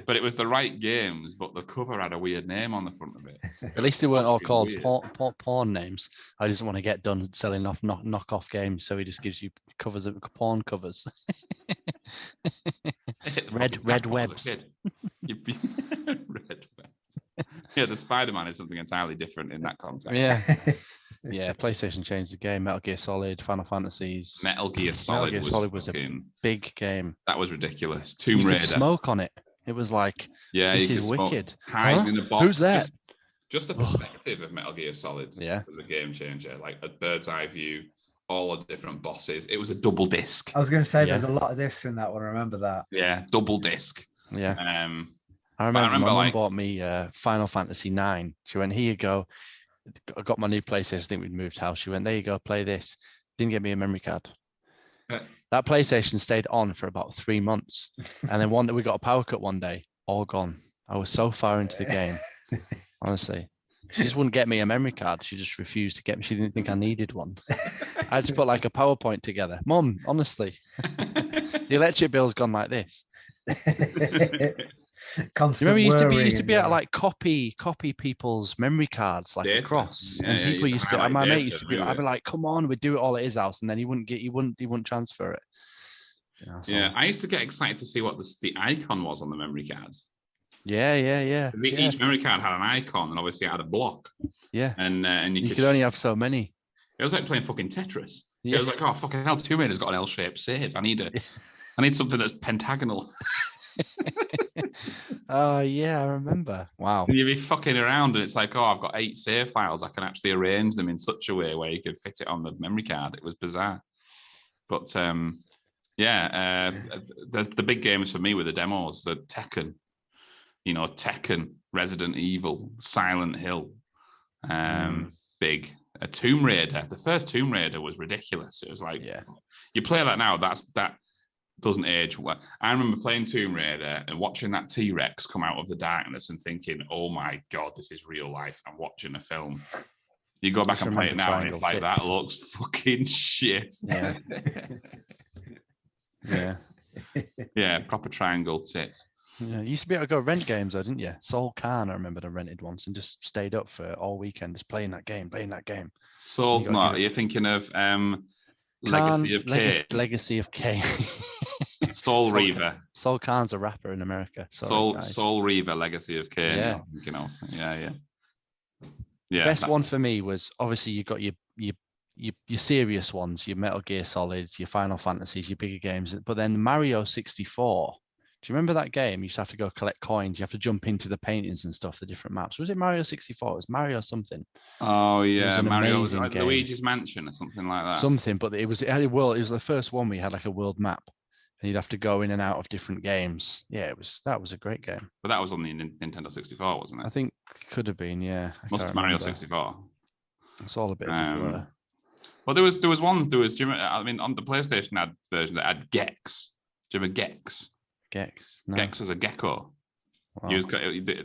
Speaker 6: but it was the right games. But the cover had a weird name on the front of it.
Speaker 2: At least they weren't all called porn names. I just want to get done selling off knockoff games, so he just gives you covers of porn covers. red webs. Red webs.
Speaker 6: Yeah, the Spider-Man is something entirely different in that context.
Speaker 2: Yeah. PlayStation changed the game. Metal Gear Solid, Final Fantasies.
Speaker 6: Metal Gear Solid was
Speaker 2: a big game.
Speaker 6: That was ridiculous. Tomb Raider.
Speaker 2: You could smoke on it. It was like, this is wicked.
Speaker 6: Hide in a box.
Speaker 2: Who's that?
Speaker 6: Just the perspective of Metal Gear Solid was a game changer. Like a bird's eye view, all the different bosses. It was a double disc.
Speaker 3: I was going to say there's a lot of this in that one. I remember that.
Speaker 6: Yeah, double disc.
Speaker 2: Yeah. I remember my mum bought me Final Fantasy 9. She went, here you go. I got my new PlayStation. I think we'd moved house. She went, there you go, play this. Didn't get me a memory card. That PlayStation stayed on for about 3 months. And then one day we got a power cut one day, all gone. I was so far into the game. Honestly. She just wouldn't get me a memory card. She just refused to get me. She didn't think I needed one. I had to put like a PowerPoint together. Mum, honestly, the electric bill's gone like this.
Speaker 3: Constant
Speaker 2: you remember you used to be able to like copy people's memory cards like across, and people used to. My mate used to be. I'd be like, "Come on, we'd do it all at his house," and then he wouldn't transfer it.
Speaker 6: I used to get excited to see what the icon was on the memory cards.
Speaker 2: Yeah.
Speaker 6: Each memory card had an icon, and obviously it had a block.
Speaker 2: Yeah,
Speaker 6: and you
Speaker 2: could only have so many.
Speaker 6: It was like playing fucking Tetris. Yeah. It was like, oh fucking hell, Tomb Raider's got an L-shaped save. I need something that's pentagonal.
Speaker 2: Oh yeah, I remember. Wow.
Speaker 6: And you'd be fucking around and it's like, oh, I've got 8 save files. I can actually arrange them in such a way where you could fit it on the memory card. It was bizarre. But Yeah, the big games for me were the demos, the Tekken, Tekken, Resident Evil, Silent Hill, big. A Tomb Raider. The first Tomb Raider was ridiculous. It was like, you play that now, that doesn't age well. I remember playing Tomb Raider and watching that T-Rex come out of the darkness and thinking, oh my God, this is real life. I'm watching a film. You go back and play it now and it's like, that looks fucking shit.
Speaker 2: Yeah. Yeah.
Speaker 6: Yeah, proper triangle tits.
Speaker 2: Yeah, you used to be able to go rent games though, didn't you? Soul Khan, I remember I rented once and just stayed up for all weekend just playing that game.
Speaker 6: Soul, no, you're thinking of Legacy of Kain.
Speaker 2: Legacy of Kain.
Speaker 6: Soul Reaver.
Speaker 2: Soul Khan's a rapper in America.
Speaker 6: Soul Reaver, Legacy of Kain.
Speaker 2: Yeah.
Speaker 6: Yeah.
Speaker 2: Best one for me was obviously you got your serious ones, your Metal Gear Solids, your Final Fantasies, your bigger games. But then Mario 64. Do you remember that game? You used to have to go collect coins. You have to jump into the paintings and stuff, the different maps. Was it Mario 64? It was Mario something.
Speaker 6: Oh yeah, Mario was like
Speaker 2: game.
Speaker 6: Luigi's Mansion or something like that.
Speaker 2: Something, but it was the first one where you had like a world map, and you'd have to go in and out of different games. Yeah, that was a great game.
Speaker 6: But that was on the Nintendo 64, wasn't it?
Speaker 2: I think it could have been. Yeah,
Speaker 6: Must have Mario 64.
Speaker 2: It's all a bit of a blur.
Speaker 6: Well, there was ones. There was. I mean, on the PlayStation had version that had Gex. Do you remember Gex?
Speaker 2: Gex. No.
Speaker 6: Gex was a gecko.
Speaker 2: Wow.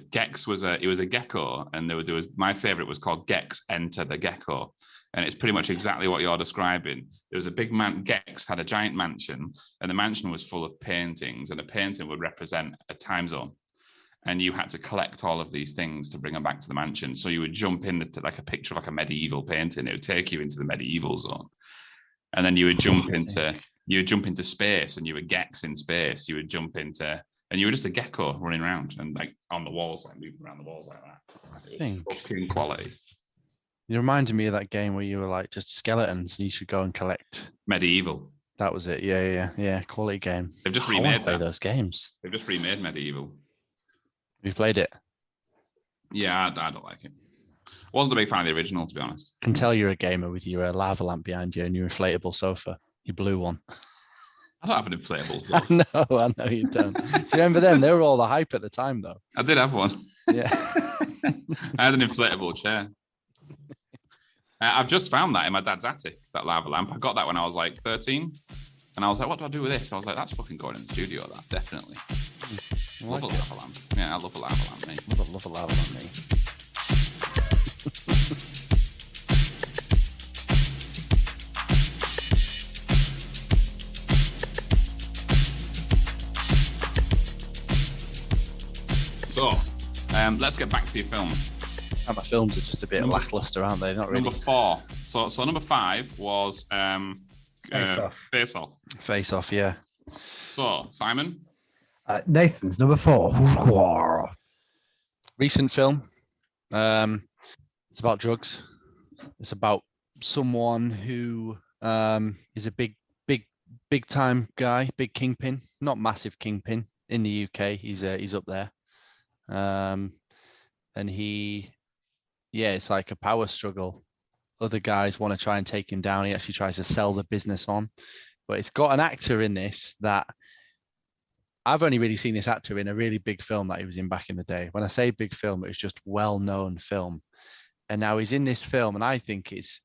Speaker 6: Gex was a gecko, and there was my favorite was called Gex Enter the Gecko, and it's pretty much exactly what you're describing. There was a big man. Gex had a giant mansion, and the mansion was full of paintings, and a painting would represent a time zone, and you had to collect all of these things to bring them back to the mansion. So you would jump into like a picture of like a medieval painting. It would take you into the medieval zone, and then you would jump into space, and you were Gex in space. You would jump into, and you were just a gecko running around and like on the walls, like moving around the walls like that.
Speaker 2: I think
Speaker 6: fucking quality.
Speaker 2: You reminded me of that game where you were like just skeletons and you should go and collect.
Speaker 6: Medieval.
Speaker 2: That was it. Yeah. Quality game.
Speaker 6: They've just
Speaker 2: remade those games.
Speaker 6: They've just remade Medieval.
Speaker 2: Have you played it?
Speaker 6: Yeah, I don't like it. Wasn't a big fan of the original, to be honest.
Speaker 2: Can tell you're a gamer with your lava lamp behind you and your inflatable sofa, your blue one.
Speaker 6: I don't have an inflatable.
Speaker 2: I know you don't. Do you remember them? They were all the hype at the time, though.
Speaker 6: I did have one.
Speaker 2: Yeah.
Speaker 6: I had an inflatable chair. I've just found that in my dad's attic, that lava lamp. I got that when I was like 13. And I was like, what do I do with this? I was like, that's fucking going in the studio, that, definitely. Love a lava lamp. Yeah, I love a lava lamp, mate.
Speaker 2: Love a lava lamp, mate.
Speaker 6: So, let's get back to your films.
Speaker 2: My films are just a bit lackluster, aren't they? Not really.
Speaker 6: Number 4. So number 5 was Face Off.
Speaker 2: Face Off, yeah.
Speaker 6: So, Simon?
Speaker 3: Nathan's number 4.
Speaker 2: Recent film. It's about drugs. It's about someone who is a big time guy, big kingpin, not massive kingpin in the UK. He's up there. And it's like a power struggle. Other guys want to try and take him down. He actually tries to sell the business on, but it's got an actor in this that I've only really seen this actor in a really big film that he was in back in the day. When I say big film, it was just well-known film. And now he's in this film, and I think he's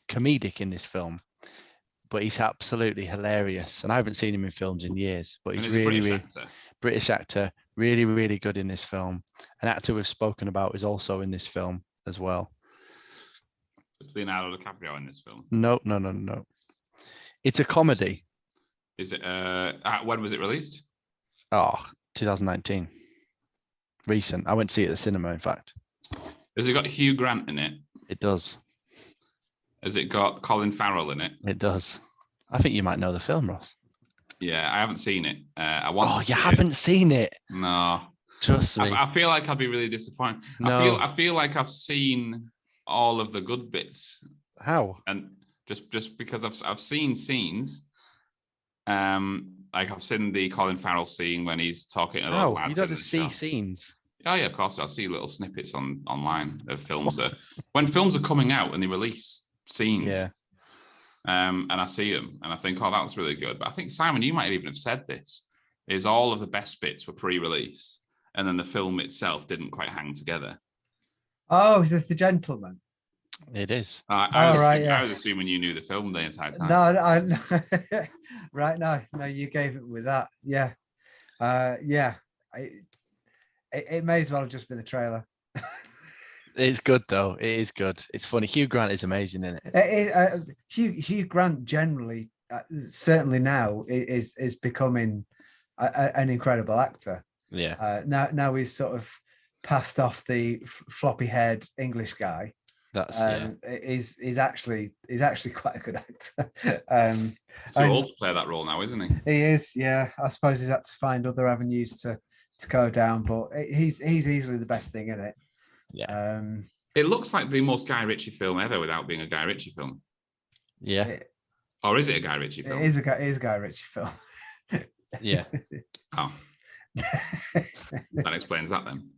Speaker 2: comedic in this film, but he's absolutely hilarious. And I haven't seen him in films in years, but he's really British actor, really, really good in this film. An actor we've spoken about is also in this film as well.
Speaker 6: Is Leonardo DiCaprio in this film?
Speaker 2: No. It's a comedy.
Speaker 6: Is it? When was it released?
Speaker 2: 2019. Recent. I went to see it at the cinema, in fact.
Speaker 6: Has it got Hugh Grant in it?
Speaker 2: It does.
Speaker 6: Has it got Colin Farrell in it?
Speaker 2: It does. I think you might know the film, Ross.
Speaker 6: Yeah, I haven't seen it. I want.
Speaker 2: Oh, you haven't seen it?
Speaker 6: No.
Speaker 2: Trust me.
Speaker 6: I feel like I'd be really disappointed.
Speaker 2: No.
Speaker 6: I feel like I've seen all of the good bits.
Speaker 2: How?
Speaker 6: And just because I've seen scenes. Like I've seen the Colin Farrell scene when he's talking to those lads.
Speaker 2: You got to see scenes.
Speaker 6: Oh yeah, of course. I'll see little snippets online of films that when films are coming out and they release scenes.
Speaker 2: Yeah.
Speaker 6: and I see them, and I think, oh, that's really good. But I think, Simon, you might even have said this, is all of the best bits were pre-released, and then the film itself didn't quite hang together.
Speaker 3: Oh, is this The Gentleman?
Speaker 2: It is.
Speaker 6: I was assuming you knew the film the entire time.
Speaker 3: No, right, no, you gave it with that. Yeah. It may as well have just been a trailer.
Speaker 2: It's good though. It is good. It's funny. Hugh Grant is amazing in it.
Speaker 3: Hugh Grant generally, certainly now, is becoming an incredible actor.
Speaker 2: Yeah.
Speaker 3: Now he's sort of passed off the floppy-haired English guy.
Speaker 2: That's
Speaker 3: He's actually quite a good actor.
Speaker 6: He's too old to play that role now, isn't he?
Speaker 3: He is, yeah. I suppose he's had to find other avenues to go down, but he's easily the best thing in it.
Speaker 2: Yeah.
Speaker 6: It looks like the most Guy Ritchie film ever without being a Guy Ritchie film.
Speaker 2: Yeah.
Speaker 6: Or is it a Guy Ritchie film?
Speaker 3: It is a Guy Ritchie film.
Speaker 2: Yeah.
Speaker 6: Oh. That explains that then.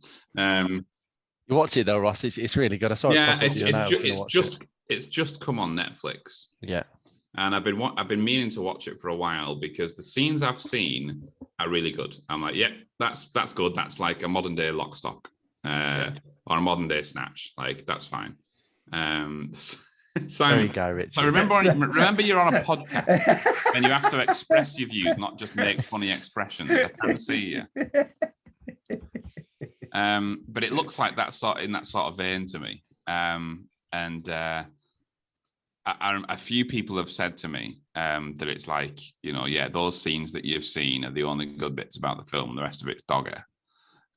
Speaker 2: You watch it though, Ross. It's really good. I saw it.
Speaker 6: Yeah, it's just come on Netflix.
Speaker 2: Yeah.
Speaker 6: And I've been meaning to watch it for a while because the scenes I've seen are really good. I'm like, yeah, that's good. That's like a modern day Lock, Stock, or a modern day Snatch. Like that's fine. Simon,
Speaker 2: Very Guy Ritchie.
Speaker 6: So remember you're on a podcast and you have to express your views, not just make funny expressions. I can't see you. But it looks like in that sort of vein to me. A few people have said to me that it's like, those scenes that you've seen are the only good bits about the film. The rest of it's dogger.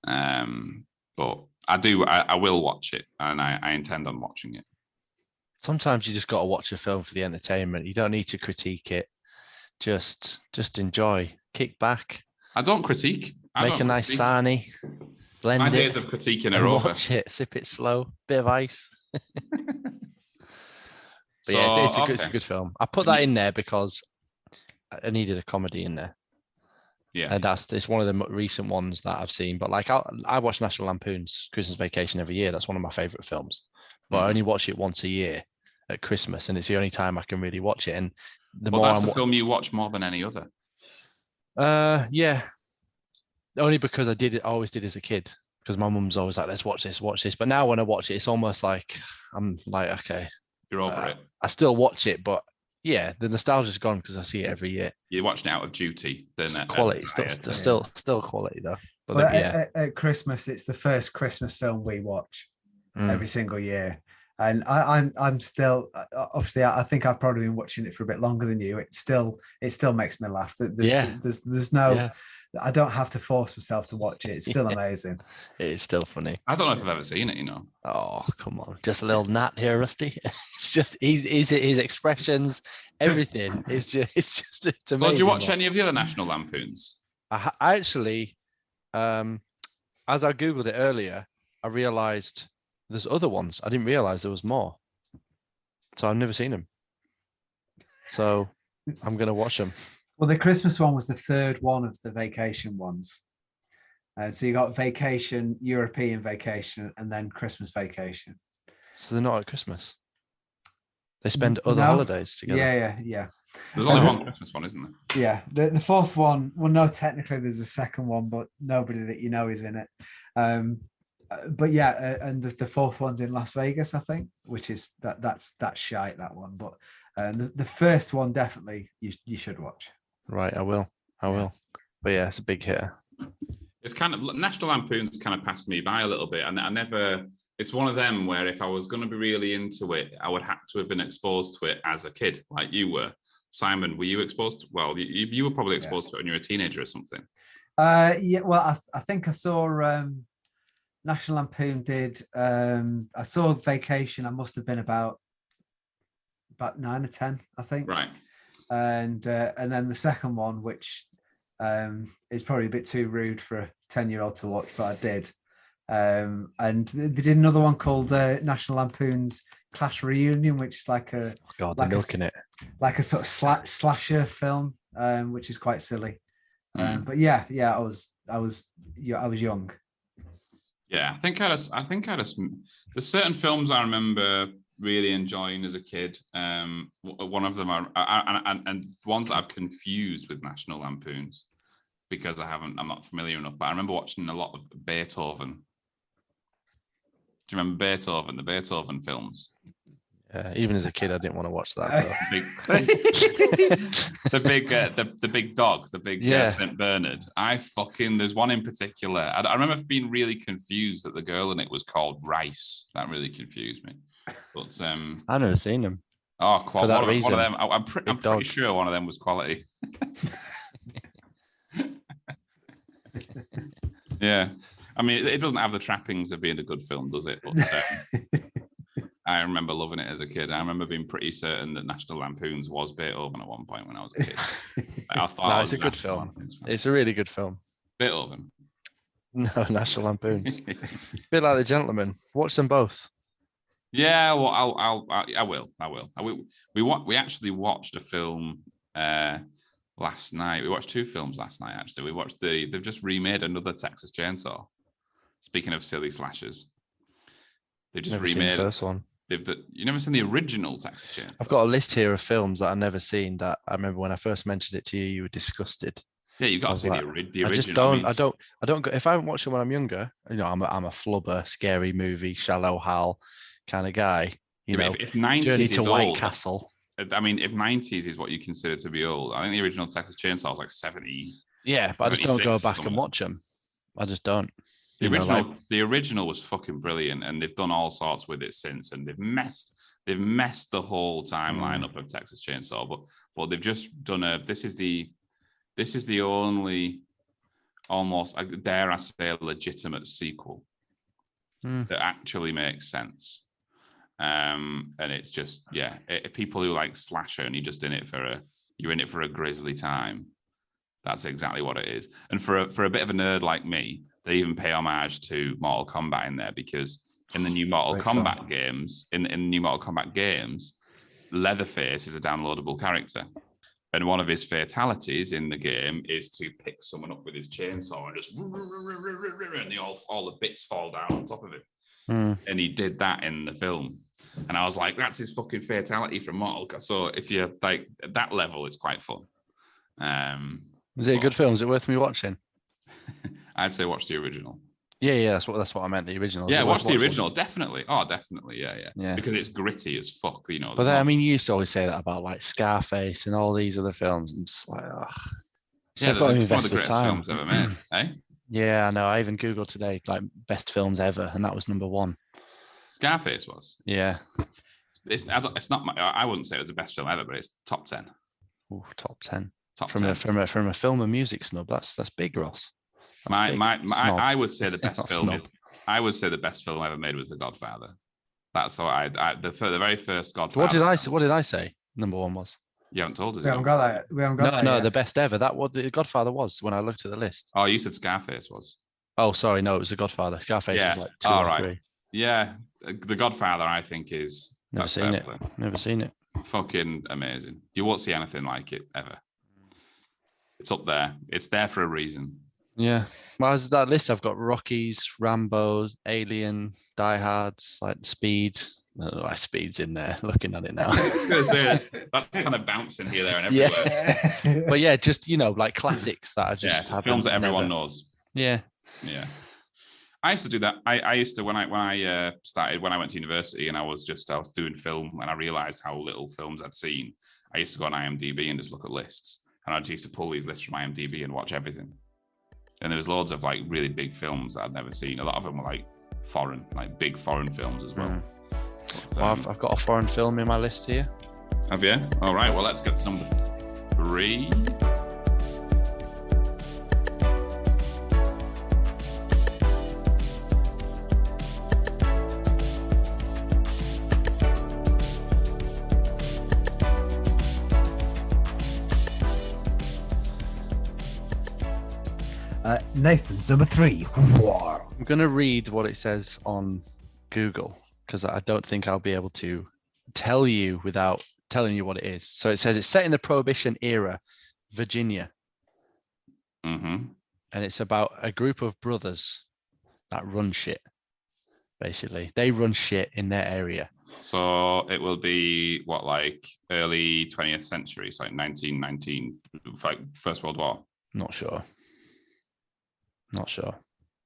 Speaker 6: But I will watch it, and I intend on watching it.
Speaker 2: Sometimes you just got to watch a film for the entertainment. You don't need to critique it. Just enjoy. Kick back.
Speaker 6: I don't critique.
Speaker 2: Make a nice sarnie. Blend
Speaker 6: My
Speaker 2: it.
Speaker 6: days of critiquing are over.
Speaker 2: Watch it. Sip it slow. Bit of ice. But
Speaker 6: So,
Speaker 2: yeah, it's a good film. I put that in there because I needed a comedy in there.
Speaker 6: Yeah,
Speaker 2: and it's one of the recent ones that I've seen. But like I watch National Lampoon's Christmas Vacation every year. That's one of my favorite films. But I only watch it once a year at Christmas, and it's the only time I can really watch it. And
Speaker 6: that's the film you watch more than any other.
Speaker 2: Yeah, only because I always did as a kid. Because my mum's always like, let's watch this. But now when I watch it, it's almost like I'm like, okay,
Speaker 6: you're over it.
Speaker 2: I still watch it, but yeah, the nostalgia's gone because I see it every year.
Speaker 6: You're watching it out of duty. Then
Speaker 2: quality, still quality though. But
Speaker 3: at Christmas, it's the first Christmas film we watch every single year, and I'm still obviously I think I've probably been watching it for a bit longer than you. It still makes me laugh. There's no. Yeah. I don't have to force myself to watch it. It's still amazing.
Speaker 2: It is still funny.
Speaker 6: I don't know if I've ever seen it,
Speaker 2: Oh, come on. Just a little gnat here, Rusty. It's just his expressions, everything. It's amazing.
Speaker 6: So did you watch any of the other National Lampoons?
Speaker 2: I actually, as I Googled it earlier, I realized there's other ones. I didn't realize there was more. So I've never seen them. So I'm going to watch them.
Speaker 3: Well, the Christmas one was the third one of the vacation ones. So you got Vacation, European Vacation, and then Christmas Vacation.
Speaker 2: So they're not at Christmas. They spend other holidays together.
Speaker 3: Yeah.
Speaker 6: There's only one Christmas one, isn't there?
Speaker 3: Yeah. The fourth one, well, no, technically there's a second one, but nobody that you know is in it. But yeah, and the fourth one's in Las Vegas, I think, which is that's shite, that one. But the first one definitely you should watch.
Speaker 2: Right, I will. But yeah, it's a big hitter.
Speaker 6: It's kind of National Lampoon's kind of passed me by a little bit, and I never. It's one of them where if I was going to be really into it, I would have to have been exposed to it as a kid, like you were. Simon, were you exposed to? Well, you were probably exposed to it when you were a teenager or something.
Speaker 3: Yeah. Well, I think I saw National Lampoon did. I saw Vacation. I must have been about 9 or 10, I think.
Speaker 6: Right.
Speaker 3: And then the second one, which is probably a bit too rude for a 10-year-old to watch, but I did. And they did another one called National Lampoon's Class Reunion, which is like a like a sort of slasher film, which is quite silly. But yeah, I was young.
Speaker 6: Yeah, I think I just there's certain films I remember really enjoying as a kid. One of them are and ones that I've confused with National Lampoons because I'm not familiar enough. But I remember watching a lot of Beethoven. Do you remember Beethoven? The Beethoven films.
Speaker 2: Even as a kid, I didn't want to watch that.
Speaker 6: The big dog, the big Saint Bernard. There's one in particular. I remember being really confused that the girl in it was called Rice. That really confused me. But
Speaker 2: I've never seen them.
Speaker 6: Oh,
Speaker 2: For that
Speaker 6: one
Speaker 2: reason,
Speaker 6: of them. I'm pretty sure one of them was quality. Yeah, I mean, it doesn't have the trappings of being a good film, does it? But I remember loving it as a kid. I remember being pretty certain that National Lampoons was Beethoven at one point when I was a kid. I thought
Speaker 2: No, it's a good film. It's a really good film.
Speaker 6: Beethoven.
Speaker 2: No, National Lampoons. Bit like The Gentleman. Watch them both.
Speaker 6: Yeah, well, I will. We actually watched a film last night. We watched 2 films last night. Actually, we watched they've just remade another Texas Chainsaw. Speaking of silly slashers, they just remade
Speaker 2: the first one.
Speaker 6: You never seen the original Texas Chainsaw?
Speaker 2: I've got a list here of films that I've never seen that I remember when I first mentioned it to you, you were disgusted.
Speaker 6: Yeah, you've got to see the original.
Speaker 2: I just don't. I don't go. If I haven't watched it when I'm younger, I'm a flubber, scary movie, shallow Hal kind of guy.
Speaker 6: If 90s
Speaker 2: Journey to
Speaker 6: is
Speaker 2: White
Speaker 6: old,
Speaker 2: Castle.
Speaker 6: I mean, if 90s is what you consider to be old, I think the original Texas Chainsaw was like 70.
Speaker 2: Yeah, but I just don't go back and watch them. I just don't.
Speaker 6: The original was fucking brilliant, and they've done all sorts with it since, and they've messed the whole timeline up of Texas Chainsaw. But they've just done this is the only almost, dare I say, a legitimate sequel that actually makes sense. And it's just people who like slasher and you're in it for a grisly time. That's exactly what it is. And for a bit of a nerd like me, they even pay homage to Mortal Kombat in there, because in the new Mortal Kombat games, in the new Mortal Kombat games, Leatherface is a downloadable character. And one of his fatalities in the game is to pick someone up with his chainsaw and just and all the bits fall down on top of him. And he did that in the film. And I was like, that's his fucking fatality from Mortal Kombat. So if you're like at that level, it's quite fun.
Speaker 2: Is it a good film? Is it worth me watching?
Speaker 6: I'd say watch the original.
Speaker 2: Yeah, that's what I meant. The original.
Speaker 6: Yeah, watch the original. Definitely. Oh, definitely. Yeah. Because it's gritty as fuck.
Speaker 2: But then, I mean, you used to always say that about like Scarface and all these other films, and just like,
Speaker 6: yeah, it's one of the greatest films ever made. Eh?
Speaker 2: Yeah, I know. I even googled today like best films ever, and that was number 1.
Speaker 6: Scarface was.
Speaker 2: Yeah.
Speaker 6: It's not. I wouldn't say it was the best film ever, but it's top 10.
Speaker 2: Ooh, top 10.
Speaker 6: Top
Speaker 2: from
Speaker 6: 10.
Speaker 2: From a film and music snub. That's big, Ross.
Speaker 6: I would say the best film I would say the best film ever made was The Godfather. That's what the very first Godfather.
Speaker 2: What did I say? Number 1 was.
Speaker 6: You haven't told us.
Speaker 3: We haven't got that. We haven't got that.
Speaker 2: No, the best ever. That what The Godfather was when I looked at the list.
Speaker 6: Oh, you said Scarface was.
Speaker 2: Oh, sorry, no, it was The Godfather. Scarface was like 2 or 3.
Speaker 6: Yeah, The Godfather, I think, is
Speaker 2: never seen it. Never seen it.
Speaker 6: Fucking amazing. You won't see anything like it ever. It's up there. It's there for a reason.
Speaker 2: Yeah. Well, as that list, I've got Rockies, Rambo, Alien, Die Hards, like Speed. Speed's in there. Looking at it now.
Speaker 6: That's kind of bouncing here, there, and everywhere.
Speaker 2: Yeah. But yeah, just like classics that I just have.
Speaker 6: Films that everyone knows.
Speaker 2: Yeah.
Speaker 6: Yeah. I used to do that. I used to when I started when I went to university and I was doing film and I realized how little films I'd seen. I used to go on IMDb and just look at lists, and I used to pull these lists from IMDb and watch everything. And there was loads of like really big films that I'd never seen. A lot of them were like foreign, like big foreign films as well.
Speaker 2: Well, I've got a foreign film in my list here.
Speaker 6: Have you? All right. Well, let's get to number 3.
Speaker 3: Nathan's number 3.
Speaker 2: I'm going to read what it says on Google because I don't think I'll be able to tell you without telling you what it is. So it says it's set in the Prohibition era, Virginia.
Speaker 6: Mm-hmm.
Speaker 2: And it's about a group of brothers that run shit, basically. They run shit in their area.
Speaker 6: So it will be what, like early 20th century, it's like 1919, like First World War.
Speaker 2: Not sure.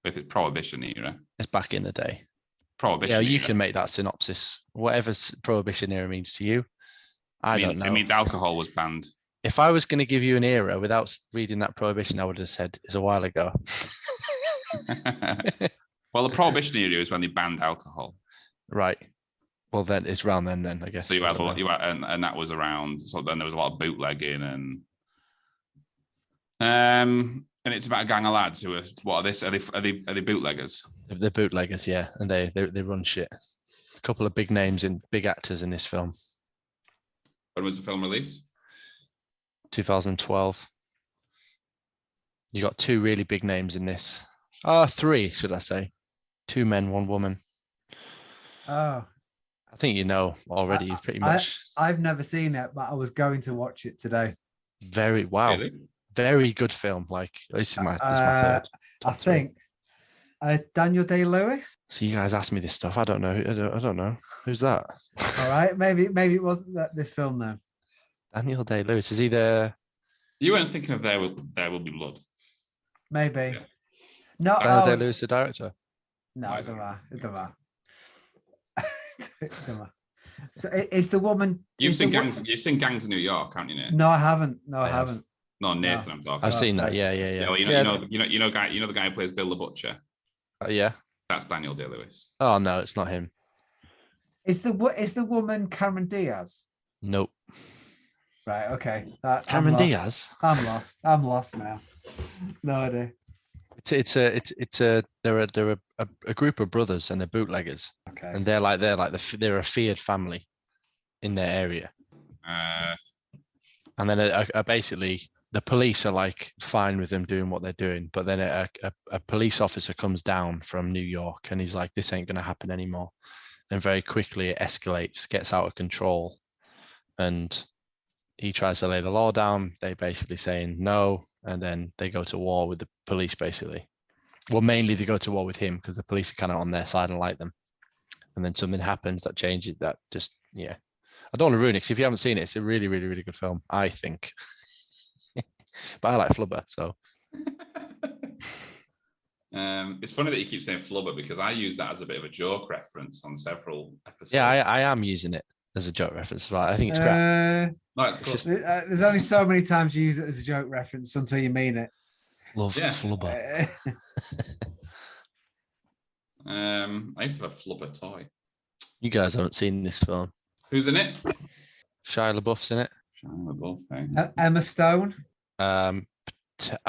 Speaker 6: If it's Prohibition era.
Speaker 2: It's back in the day.
Speaker 6: Prohibition.
Speaker 2: Yeah, you
Speaker 6: era.
Speaker 2: can make that synopsis. Whatever Prohibition era means to you, I don't know.
Speaker 6: It means alcohol was banned.
Speaker 2: If I was going to give you an era without reading that Prohibition, I would have said it's a while ago.
Speaker 6: Well, the Prohibition era is when they banned alcohol.
Speaker 2: Right. Well, then it's around then, I guess.
Speaker 6: So and that was around. So then there was a lot of bootlegging and it's about a gang of lads who are, what are this? Are they bootleggers?
Speaker 2: They're bootleggers, yeah, and they run shit. A couple of big names and big actors in this film.
Speaker 6: When was the film released?
Speaker 2: 2012. You got two really big names in this. Three, should I say? 2 men, 1 woman.
Speaker 3: Oh,
Speaker 2: I think you know already, pretty much.
Speaker 3: I've never seen it, but I was going to watch it today.
Speaker 6: Really?
Speaker 2: Very good film. Like, this is my third.
Speaker 3: I think Daniel Day-Lewis.
Speaker 2: So you guys ask me this stuff. I don't know. I don't know. Who's that?
Speaker 3: All right, maybe it wasn't this film though.
Speaker 2: Daniel Day-Lewis. Is he the?
Speaker 6: You weren't thinking of There Will Be Blood.
Speaker 3: Maybe.
Speaker 6: Yeah.
Speaker 3: No.
Speaker 2: Daniel Day-Lewis, the director.
Speaker 3: No, it doesn't matter. It doesn't matter. It doesn't matter. So it's the woman.
Speaker 6: You've seen Gangs of New York, haven't you, Nate?
Speaker 3: No, I haven't. No, I haven't.
Speaker 6: No, Nathan, I'm talking.
Speaker 2: I've seen that. Yeah.
Speaker 6: Well, you know the guy who plays Bill the Butcher.
Speaker 2: Yeah.
Speaker 6: That's Daniel Day-Lewis.
Speaker 2: Oh no, it's not him.
Speaker 3: Is the woman Cameron Diaz?
Speaker 2: Nope.
Speaker 3: Right. Okay.
Speaker 2: Cameron Diaz.
Speaker 3: I'm lost now. No idea.
Speaker 2: They're a group of brothers and they're bootleggers.
Speaker 3: Okay.
Speaker 2: And they're a feared family in their area. And then basically the police are like fine with them doing what they're doing, but then a police officer comes down from New York and he's like, this ain't going to happen anymore. And very quickly it escalates, gets out of control, and he tries to lay the law down. They basically saying no, and then they go to war with the police basically. Well, mainly they go to war with him because the police are kind of on their side and like them. And then something happens that changes that. Just, yeah. I don't want to ruin it because if you haven't seen it, it's a really, really, really good film, I think. But I like Flubber, so.
Speaker 6: It's funny that you keep saying Flubber because I use that as a bit of a joke reference on several episodes.
Speaker 2: Yeah, I am using it as a joke reference. Right? I think it's crap.
Speaker 6: No, it's cool.
Speaker 3: There's only so many times you use it as a joke reference until you mean it.
Speaker 2: Love Flubber.
Speaker 6: I used to have a Flubber toy.
Speaker 2: You guys haven't seen this film.
Speaker 6: Who's in it?
Speaker 2: Shia LaBeouf's in it.
Speaker 6: Shia LaBeouf.
Speaker 3: Emma Stone.
Speaker 2: I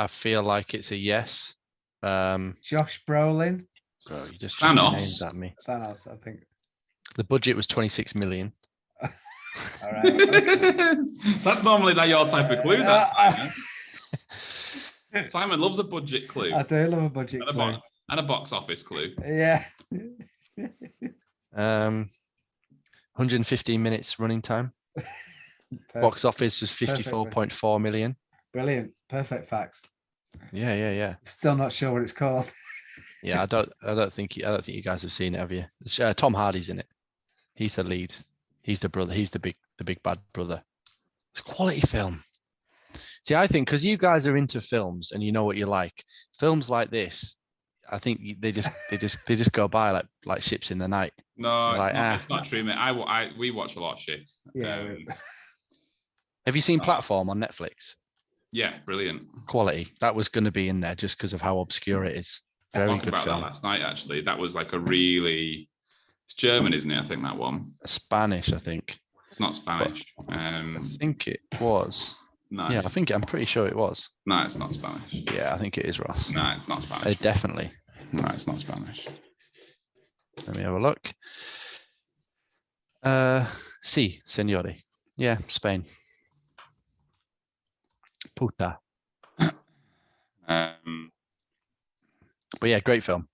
Speaker 2: feel like it's a yes.
Speaker 3: Josh Brolin.
Speaker 2: Bro, you just
Speaker 6: Thanos.
Speaker 2: names at me.
Speaker 3: Thanos, I think.
Speaker 2: The budget was 26 million.
Speaker 3: All right. Okay.
Speaker 6: That's normally not your type of clue. Simon loves a budget clue.
Speaker 3: I do love a budget clue.
Speaker 6: And a box office clue.
Speaker 3: Yeah.
Speaker 2: 115 minutes running time. Box office was 54.4 million.
Speaker 3: Brilliant. Perfect facts.
Speaker 2: Yeah.
Speaker 3: Still not sure what it's called.
Speaker 2: Yeah, I don't think you guys have seen it, have you? Tom Hardy's in it. He's the lead. He's the brother. He's the big bad brother. It's a quality film. See, I think because you guys are into films and you know what you like, films like this, I think they just go by like ships in the night.
Speaker 6: No, it's not true, mate. We watch a lot of shit.
Speaker 3: Yeah.
Speaker 2: Have you seen Platform on Netflix?
Speaker 6: Yeah, brilliant.
Speaker 2: Quality. That was going to be in there just because of how obscure it is. Very good
Speaker 6: about
Speaker 2: film.
Speaker 6: That last night, actually. That was like a really. It's German, isn't it? I think that one.
Speaker 2: Spanish, I think.
Speaker 6: It's not Spanish.
Speaker 2: I think it was.
Speaker 6: No.
Speaker 2: Yeah, I'm pretty sure it was.
Speaker 6: No, it's not Spanish.
Speaker 2: Yeah, I think it is, Ross.
Speaker 6: No, it's not Spanish.
Speaker 2: Definitely.
Speaker 6: No, it's not Spanish.
Speaker 2: Let me have a look. Sí, señore. Yeah, Spain. Puta. But yeah, great film.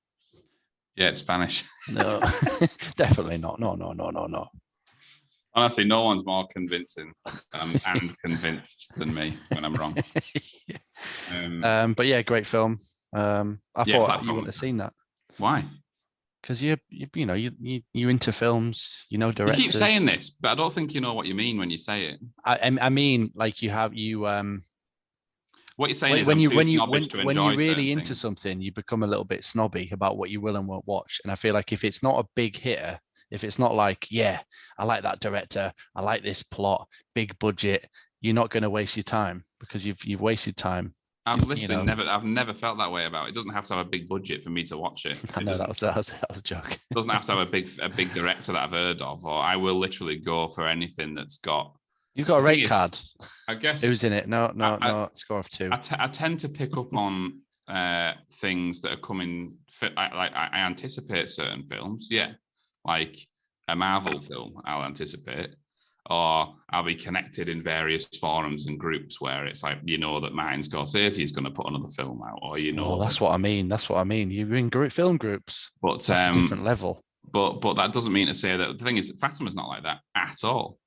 Speaker 6: Yeah, it's Spanish.
Speaker 2: No, definitely not. No.
Speaker 6: Honestly, no one's more convincing and convinced than me when I'm wrong.
Speaker 2: But yeah, great film. I thought you wouldn't have seen that.
Speaker 6: Why?
Speaker 2: Because you're into films, you know directors.
Speaker 6: You keep saying this, but I don't think you know what you mean when you say it.
Speaker 2: I mean, like
Speaker 6: What you're saying is
Speaker 2: when
Speaker 6: I'm
Speaker 2: you're
Speaker 6: enjoy
Speaker 2: really into
Speaker 6: things.
Speaker 2: something, you become a little bit snobby about what you will and won't watch. And I feel like if it's not a big hitter, if it's not like, yeah, I like that director, I like this plot, big budget, you're not going to waste your time because you've wasted time.
Speaker 6: I've literally never felt that way about it. It doesn't have to have a big budget for me to watch it.
Speaker 2: I know that was a joke.
Speaker 6: It doesn't have to have a big director that I've heard of, or I will literally go for anything that's got.
Speaker 2: You've got a rate card.
Speaker 6: I guess.
Speaker 2: Who's in it? No. Score of 2.
Speaker 6: I tend to pick up on things that are coming. I anticipate certain films. Yeah, like a Marvel film, I'll anticipate. Or I'll be connected in various forums and groups where it's like, that Martin Scorsese is going to put another film out, or
Speaker 2: that's what I mean. That's what I mean. You're in film groups,
Speaker 6: but
Speaker 2: that's a different level.
Speaker 6: But that doesn't mean to say that the thing is, Fatima's not like that at all.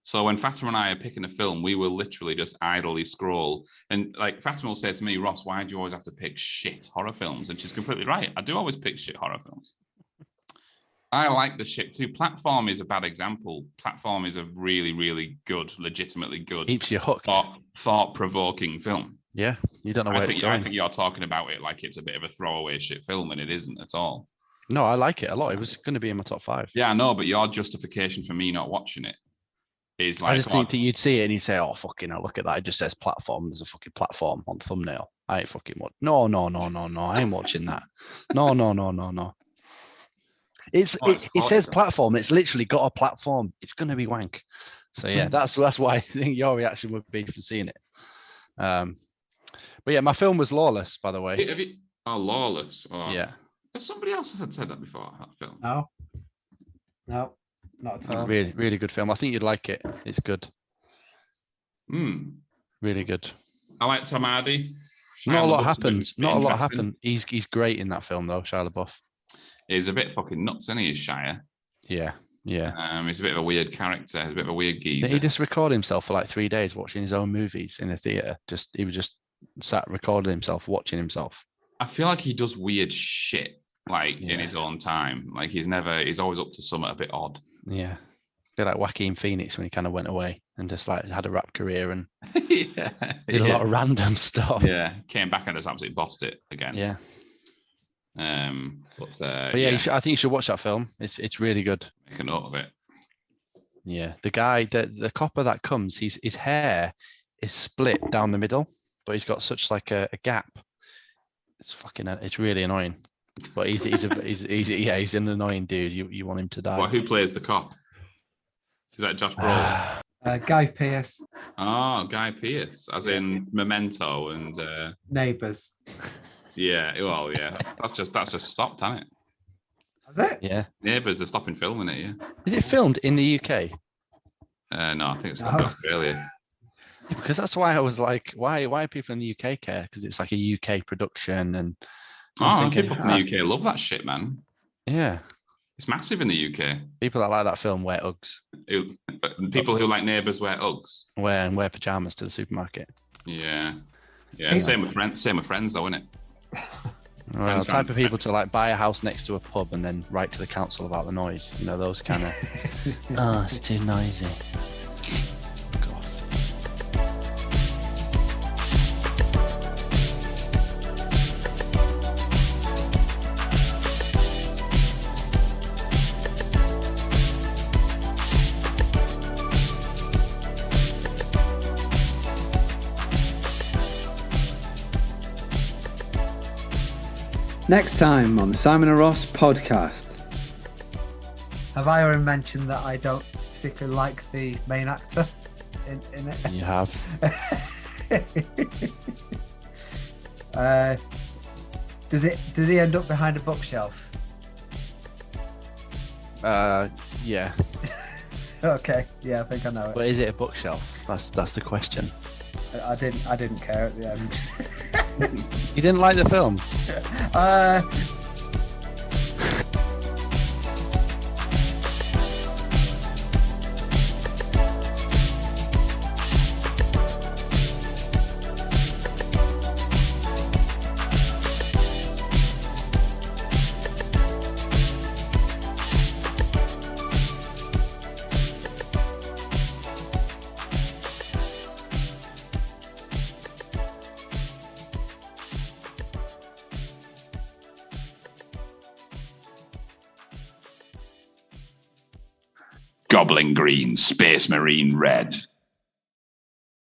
Speaker 6: So when Fatima and I are picking a film, we will literally just idly scroll. And like Fatima will say to me, Ross, why do you always have to pick shit horror films? And she's completely right. I do always pick shit horror films. I like the shit too. Platform is a bad example. Platform is a really, really good, legitimately good,
Speaker 2: keeps you hooked,
Speaker 6: thought-provoking film.
Speaker 2: Yeah, you don't know where it's going.
Speaker 6: I think you're talking about it like it's a bit of a throwaway shit film, and it isn't at all.
Speaker 2: No, I like it a lot. It was going to be in my top 5.
Speaker 6: Yeah, I know, but your justification for me not watching it is like...
Speaker 2: I just think that you'd see it and you'd say, oh, fucking hell, look at that. It just says platform. There's a fucking platform on the thumbnail. I ain't fucking watching. No. I ain't watching that. No. It says platform. It's literally got a platform. It's going to be wank. So yeah, that's why I think your reaction would be for seeing it. But yeah, my film was Lawless, by the way.
Speaker 6: Lawless. Oh.
Speaker 2: Yeah.
Speaker 6: Has somebody else had said that before? That film?
Speaker 3: No, not at all.
Speaker 2: Really, really good film. I think you'd like it. It's good. Really good.
Speaker 6: I like Tom Hardy.
Speaker 2: Not a lot happens. Not a lot happened. He's Great in that film though, Shia LaBeouf.
Speaker 6: He's a bit fucking nuts, isn't he, Shia?
Speaker 2: Yeah.
Speaker 6: He's a bit of a weird character. He's a bit of a weird geezer.
Speaker 2: Did he just record himself for like 3 days watching his own movies in a theater? He was just sat recording himself, watching himself.
Speaker 6: I feel like he does weird shit, in his own time. Like he's always up to something a bit odd.
Speaker 2: Yeah. A bit like Joaquin Phoenix when he kind of went away and just like had a rap career and did a lot of random stuff.
Speaker 6: Yeah. Came back and just absolutely bossed it again.
Speaker 2: Yeah.
Speaker 6: But
Speaker 2: yeah, I think you should watch that film. It's really good.
Speaker 6: Make a note of it.
Speaker 2: Yeah, the guy, the copper that comes, his hair is split down the middle, but he's got such like a gap. It's really annoying. But he's an annoying dude. You want him to die.
Speaker 6: Well, who plays the cop? Is that Josh Brolin?
Speaker 3: Guy Pearce.
Speaker 6: Oh, Guy Pearce, as in Memento and
Speaker 3: Neighbours.
Speaker 6: Yeah, well, yeah. That's just stopped, hasn't it?
Speaker 3: Has it?
Speaker 2: Yeah.
Speaker 6: Neighbours are stopping filming it, yeah.
Speaker 2: Is it filmed in the UK?
Speaker 6: No, I think it's filmed in Australia.
Speaker 2: Because that's why I was like, why people in the UK care? Because it's like a UK production, and
Speaker 6: people in the UK love that shit, man.
Speaker 2: Yeah,
Speaker 6: it's massive in the UK.
Speaker 2: People that like that film wear Uggs.
Speaker 6: People who like Neighbours wear Uggs.
Speaker 2: Wear pajamas to the supermarket.
Speaker 6: Yeah. Same with friends, though, isn't it?
Speaker 2: Well, the type of people to like buy a house next to a pub and then write to the council about the noise. You know, those kind of. Oh, it's too noisy. God.
Speaker 3: Next time on the Simon and Ross podcast. Have I already mentioned that I don't particularly like the main actor in it?
Speaker 2: You have.
Speaker 3: Does he end up behind a bookshelf?
Speaker 2: Yeah.
Speaker 3: Okay. Yeah, I think I know it.
Speaker 2: But is it a bookshelf? That's the question.
Speaker 3: I didn't care at the end.
Speaker 2: You didn't like the film?
Speaker 6: Goblin green, Space Marine red.